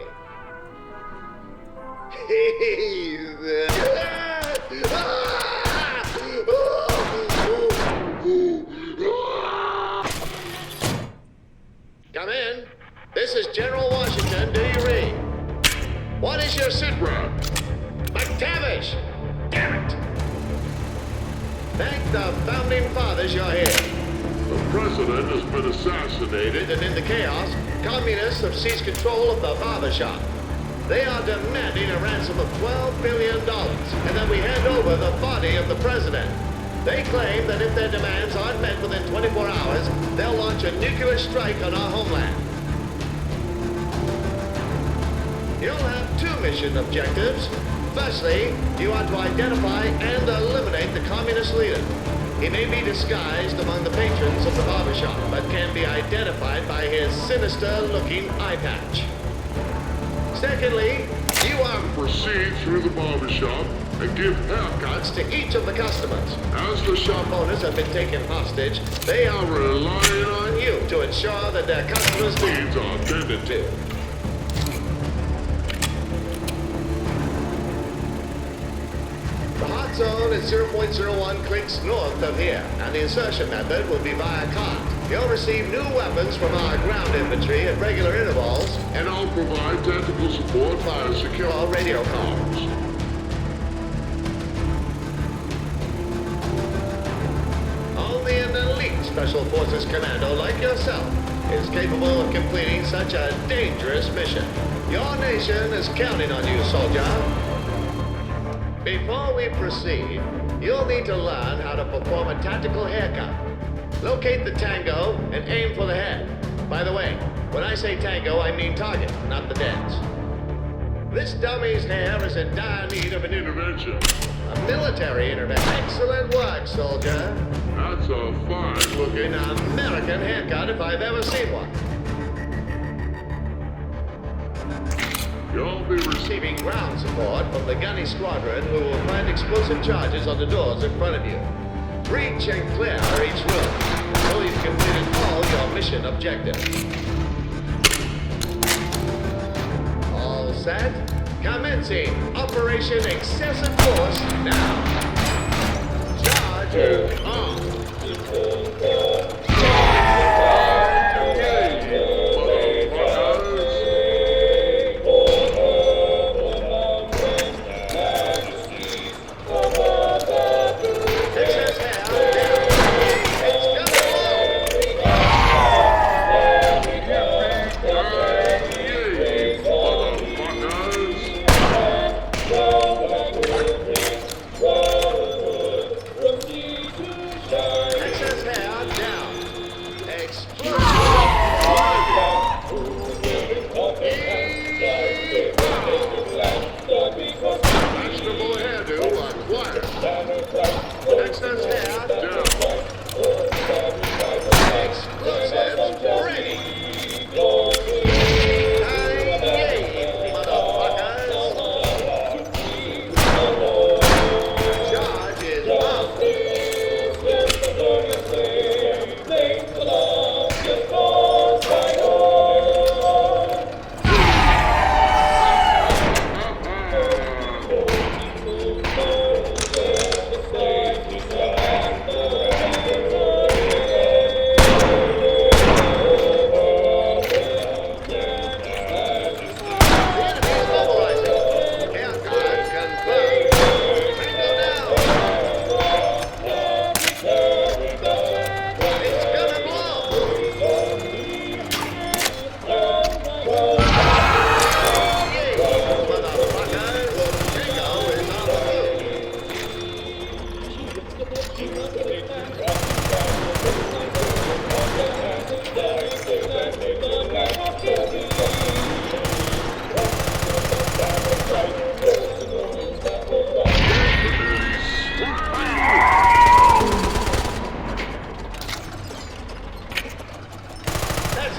Come in. This is General Washington. Do you read? What is your sit rep? McTavish! Damn it! Thank the founding fathers you're here. The president has been assassinated. And in the chaos, communists have seized control of the barbershop. They are demanding a ransom of $12 billion, and that we hand over the body of the president. They claim that if their demands aren't met within 24 hours, they'll launch a nuclear strike on our homeland. You'll have two mission objectives. Firstly, you are to identify and eliminate the communist leader. He may be disguised among the patrons of the barbershop, but can be identified by his sinister-looking eye patch. Secondly, you are to Proceed through the barbershop and give haircuts. to each of the customers. As the shop Shop owners have been taken hostage. They are relying on you to ensure that their customers' needs are attended to. The hot zone is 0.01 clicks north of here, and the insertion method will be via cart. You'll receive new weapons from our ground infantry at regular intervals And I'll provide tactical support via secure or radio calls. Only an elite Special Forces commando like yourself is capable of completing such a dangerous mission. Your nation is counting on you, soldier. Before we proceed, you'll need to learn how to perform a tactical haircut. Locate the tango and aim for the head. By the way, when I say tango, I mean target, not the dance. This dummy's hair is in dire need of an intervention. a military intervention. Excellent work, soldier. That's a fine-looking. An American haircut if I've ever seen one. You'll be receiving. Receiving ground support from the gunny squadron who will plant explosive charges on the doors in front of you. Breach and clear each room until you've completed all your mission objectives. All set? Commencing Operation Excessive Force now. Charge on. Excess hair down. It's gonna blow. Motherfuckers!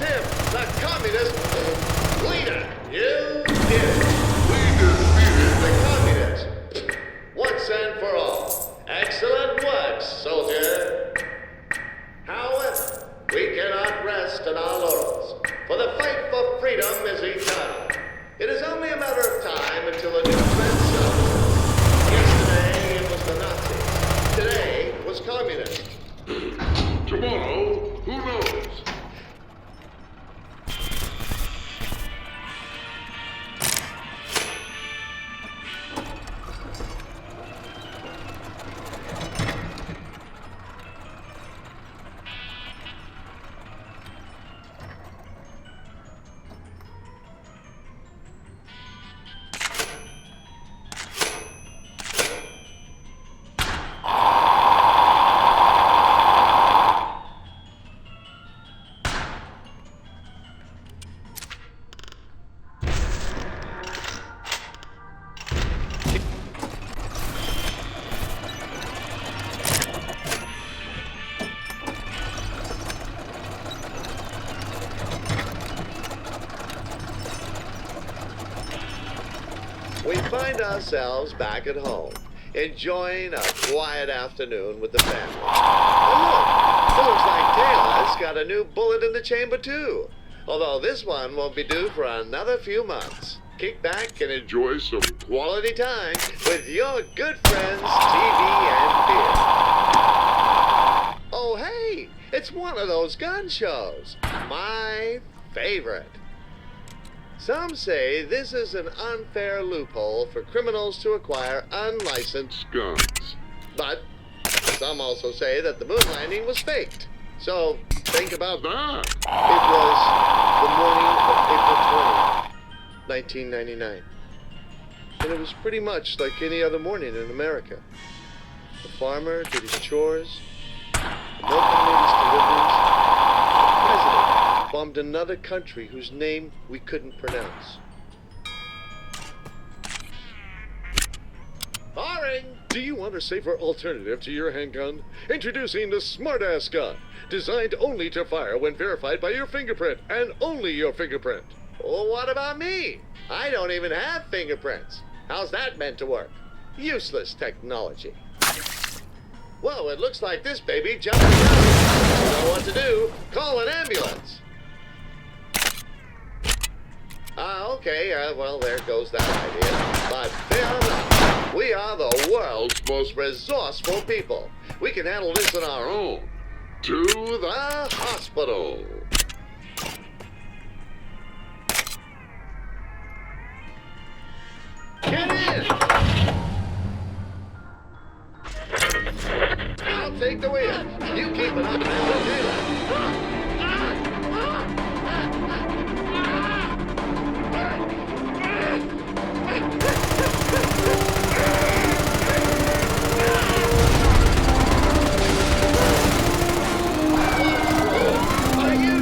him, the communist leader. You did it. We defeated The communist. Once and for all. Excellent work, soldier. However, we cannot rest on our laurels, for the fight for freedom is eternal. It is only a matter of time until a new trend starts. Yesterday it was the Nazis. Today was communists. tomorrow. Who knows? We find ourselves back at home, enjoying a quiet afternoon with the family. Oh, look! It looks like Taylor's got a new bullet in the chamber, too. Although this one won't be due for another few months. Kick back and enjoy Enjoy some quality time with your good friends, TV and beer. Oh, hey! It's one of those gun shows. My favorite. Some say this is an unfair loophole for criminals to acquire unlicensed, guns. but some also say that the moon landing was faked. So think about that. That. It was the morning of April 20th, 1999. And it was pretty much like any other morning in America. The farmer did his chores, the milkman made his deliveries, the president bombed another country whose name we couldn't pronounce. Firing! Do you want a safer alternative to your handgun? Introducing the Smartass gun, designed only to fire when verified by your fingerprint, and only your fingerprint. Well, what about me? I don't even have fingerprints. How's that meant to work? Useless technology. Whoa, it looks like this baby jumped out. You know what to do. Call an ambulance. Okay, well, there goes that idea. But fear not. We are the world's most resourceful people. We can handle this on our own. To the hospital. Get in! I'll take the wheel. You keep it up until daylight. Are you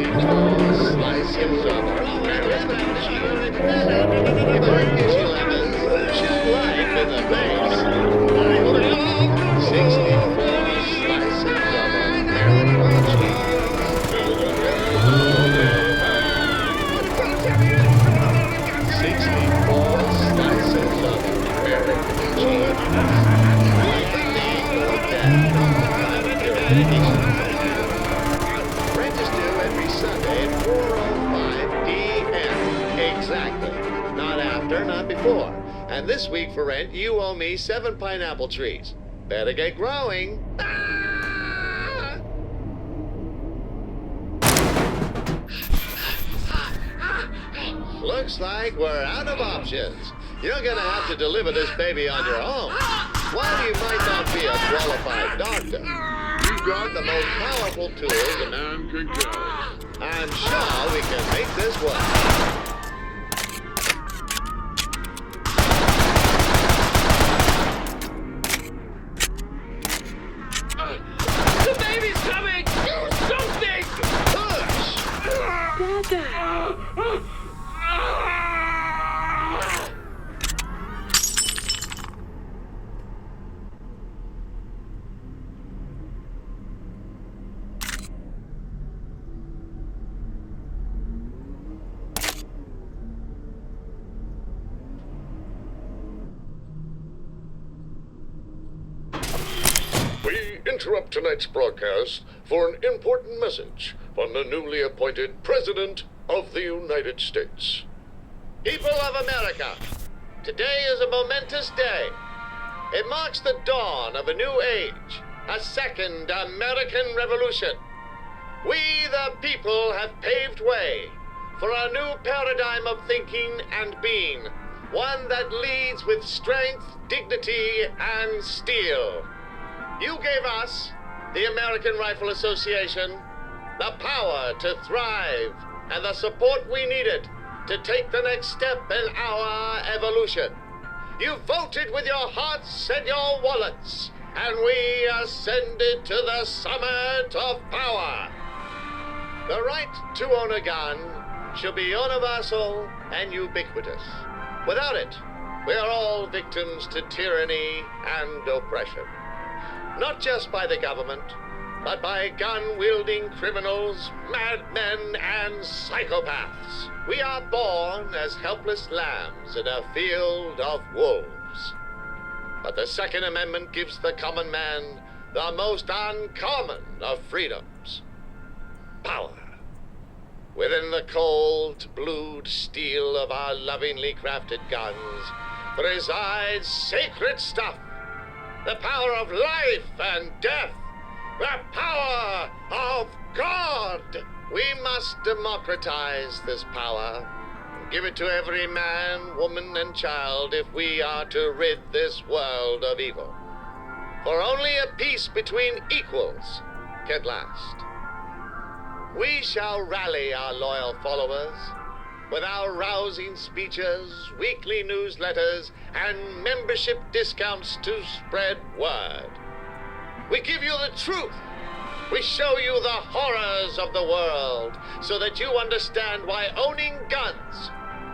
slices of American cheese. If I give you lemons, shoot life in the face. 64 slices of American cheese. 64 slices of American cheese. Register every Sunday at 4:05 p.m. Exactly. Not after, not before. And this week for rent, you owe me 7 pineapple trees. Better get growing. Looks like we're out of options. You're gonna have to deliver this baby on your own. While you might not be a qualified doctor, you've got the most powerful tools A man can carry. I'm sure we can make this work. The baby's coming! Do something! Push! Dada. We interrupt tonight's broadcast for an important message from the newly appointed President of the United States. People of America, today is a momentous day. It marks the dawn of a new age, a second American Revolution. We, the people, have paved way for a new paradigm of thinking and being, one that leads with strength, dignity, and steel. You gave us, the American Rifle Association, the power to thrive and the support we needed to take the next step in our evolution. You voted with your hearts and your wallets, and we ascended to the summit of power. The right to own a gun should be universal and ubiquitous. Without it, we are all victims to tyranny and oppression. Not just by the government, but by gun-wielding criminals, madmen, and psychopaths. We are born as helpless lambs in a field of wolves. But the Second Amendment gives the common man the most uncommon of freedoms: power. Within the cold, blued steel of our lovingly crafted guns resides sacred stuff. The power of life and death. The power of God. We must democratize this power. Give it to every man, woman, and child if we are to rid this world of evil. For only a peace between equals can last. We shall rally our loyal followers with our rousing speeches, weekly newsletters, and membership discounts to spread word. We give you the truth. We show you the horrors of the world so that you understand why owning guns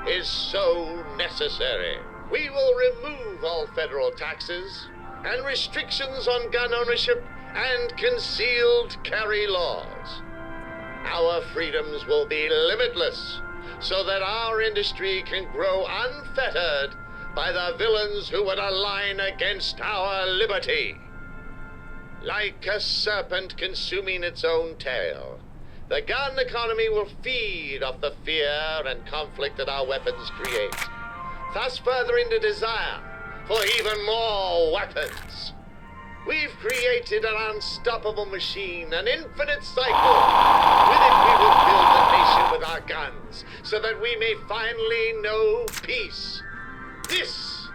is so necessary. We will remove all federal taxes and restrictions on gun ownership and concealed carry laws. Our freedoms will be limitless so that our industry can grow unfettered by the villains who would align against our liberty. Like a serpent consuming its own tail, the gun economy will feed off the fear and conflict that our weapons create, thus furthering the desire for even more weapons. We've created an unstoppable machine, an infinite cycle. With it we will build the nation with our guns, so that we may finally know peace. This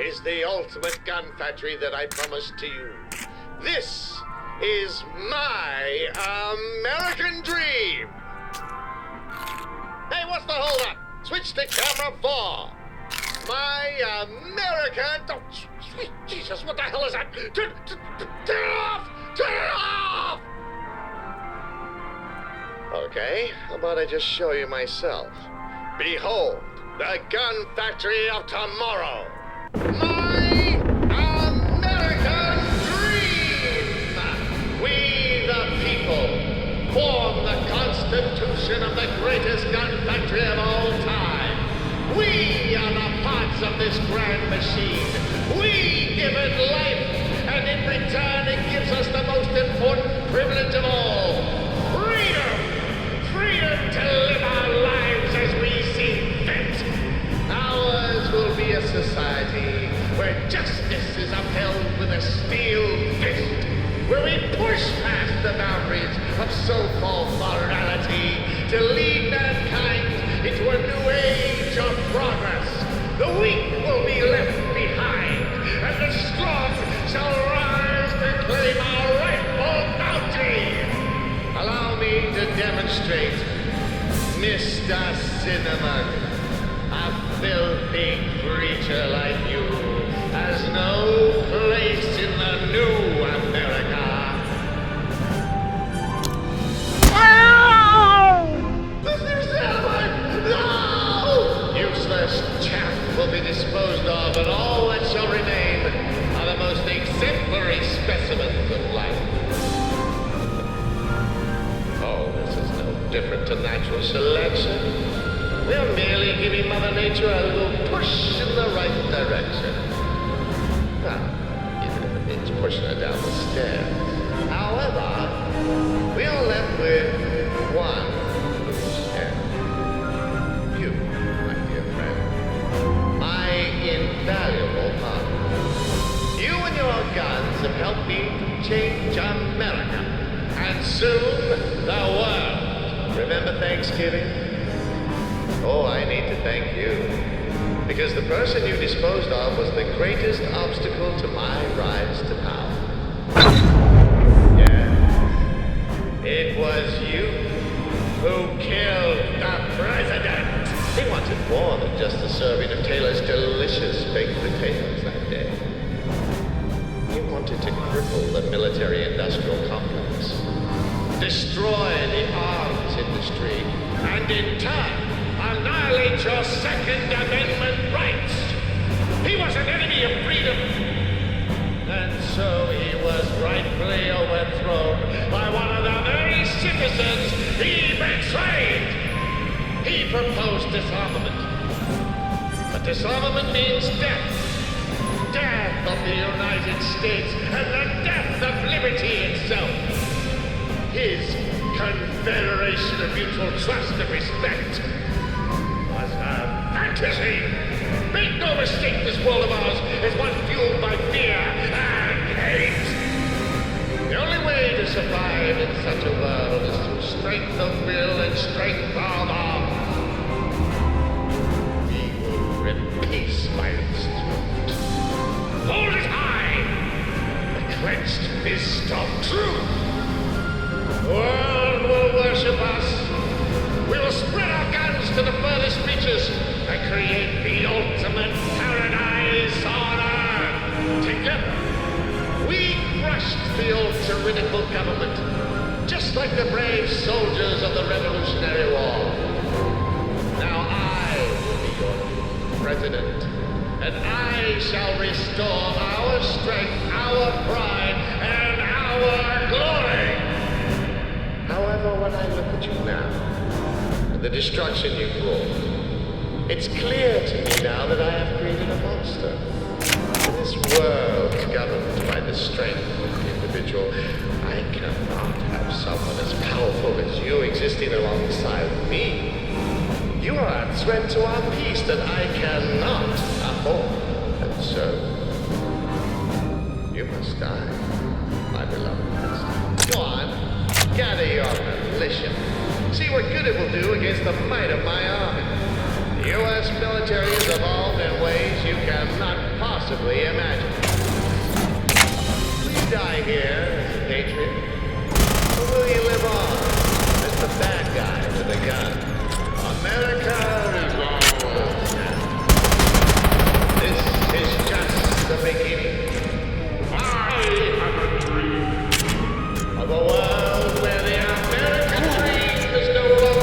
is the ultimate gun factory that I promised to you. This is my American dream. Hey, what's the holdup? Switch to camera 4. My American... Oh, sweet Jesus, what the hell is that? Turn it off! Turn it off! Okay, me? How about I just show you myself? Behold, the gun factory of tomorrow. My American dream! We, the people, form the constitution of the greatest gun factory of all time. We are the parts of this grand machine. We give it life, and in return it gives us the most important privilege of all. Freedom! Freedom to live our lives as we see fit. Ours will be a society where justice is upheld with a steel fist, where we push past the boundaries of so-called morality to lead mankind into a new age of progress. The weak will be left behind, and the strong shall rise to claim our rightful bounty. Allow me to demonstrate, Mr. Cinnamon. A filthy creature like you has no place in the new America. Mr. Cinnamon! No! Useless chaff will be disposed of, and all that shall remain are the most exemplary specimens of life. Oh, this is no different to natural selection. We're merely giving Mother Nature a little push in the right direction. Well, even if it means pushing her down the stairs. However, we're left with one loose end. You, my dear friend. My invaluable partner. You and your guns have helped me to change America. And soon, the world. Remember Thanksgiving? Oh, I need to thank you. Because the person you disposed of was the greatest obstacle to my rise to power. Yes. It was you who killed the president. He wanted more than just a serving of Taylor's delicious baked potatoes that day. He wanted to cripple the military-industrial complex, destroy the arms industry, and in turn, annihilate your Second Amendment rights. He was an enemy of freedom. And so he was rightfully overthrown by one of the very citizens he betrayed. He proposed disarmament. But disarmament means death. Death of the United States and the death of liberty itself. His confederation of mutual trust and respect was a fantasy. Make no mistake, this world of ours is one fueled by fear and hate. The only way to survive in such a world is through strength of will and strength of arm. We will rip peace by its throat. Hold it high! The clenched fist of truth. The world will worship us. We will spread our guns to the furthest reaches and create the ultimate paradise on Earth. Together, we crushed the old tyrannical government, just like the brave soldiers of the Revolutionary War. Now I will be your president, and I shall restore our strength, our pride, and our glory. However, when I look at you now, and the destruction you brought, it's clear to me now that I have created a monster. In this world governed by the strength of the individual, I cannot have someone as powerful as you existing alongside me. You are a threat to our peace that I cannot afford. And so, you must die, my beloved master. Go on, gather your militia. See what good it will do against the might of my army. The U.S. military has evolved in ways you cannot possibly imagine. Will you die here as a patriot? Or will you live on as the bad guy with a gun? America is almost now. This is just the beginning. I have a dream of a world where the American dream is no longer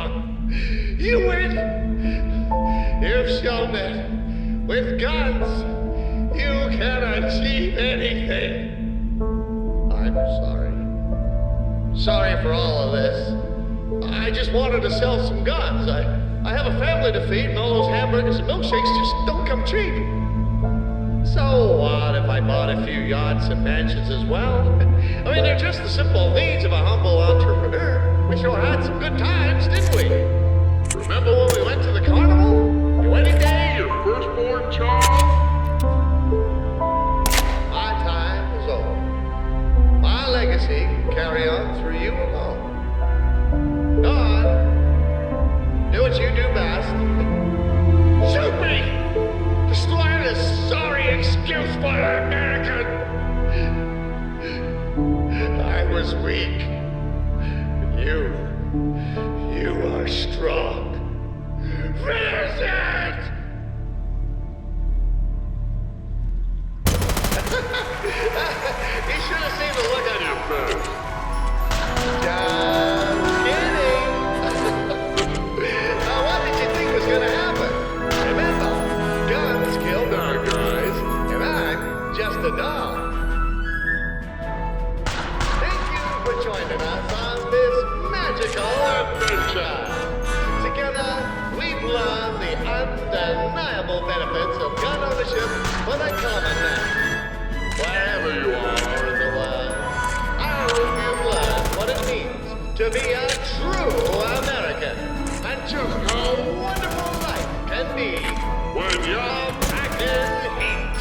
strong. You win. You've shown that with guns, you can achieve anything. I'm sorry. Sorry for all of this. I just wanted to sell some guns. I have a family to feed, and all those hamburgers and milkshakes just don't come cheap. So what if I bought a few yachts and mansions as well? I mean, they're just the simple needs of a humble entrepreneur. We sure had some good times, didn't we? Remember when we went to the carnival? Your wedding day, your firstborn child? My time is over. My legacy can carry on through you alone. Go on. Do what you do best. Shoot me! Destroy this sorry excuse for American! I was weak. You are strong. Finish it! You should have seen the look on your face. Just kidding. Now, what did you think was going to happen? Remember, guns kill bad guys, and I'm just a dog. Thank you for joining us on this magical adventure. Together, we've learned the undeniable benefits of gun ownership for the common man. Wherever you are in the world, I hope you've learned what it means to be a true American and just how wonderful life can be when you're packing heat.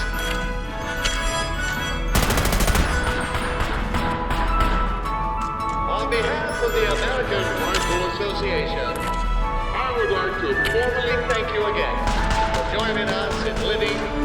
On behalf of the American Rifle Association, I would like to formally thank you again for joining us in living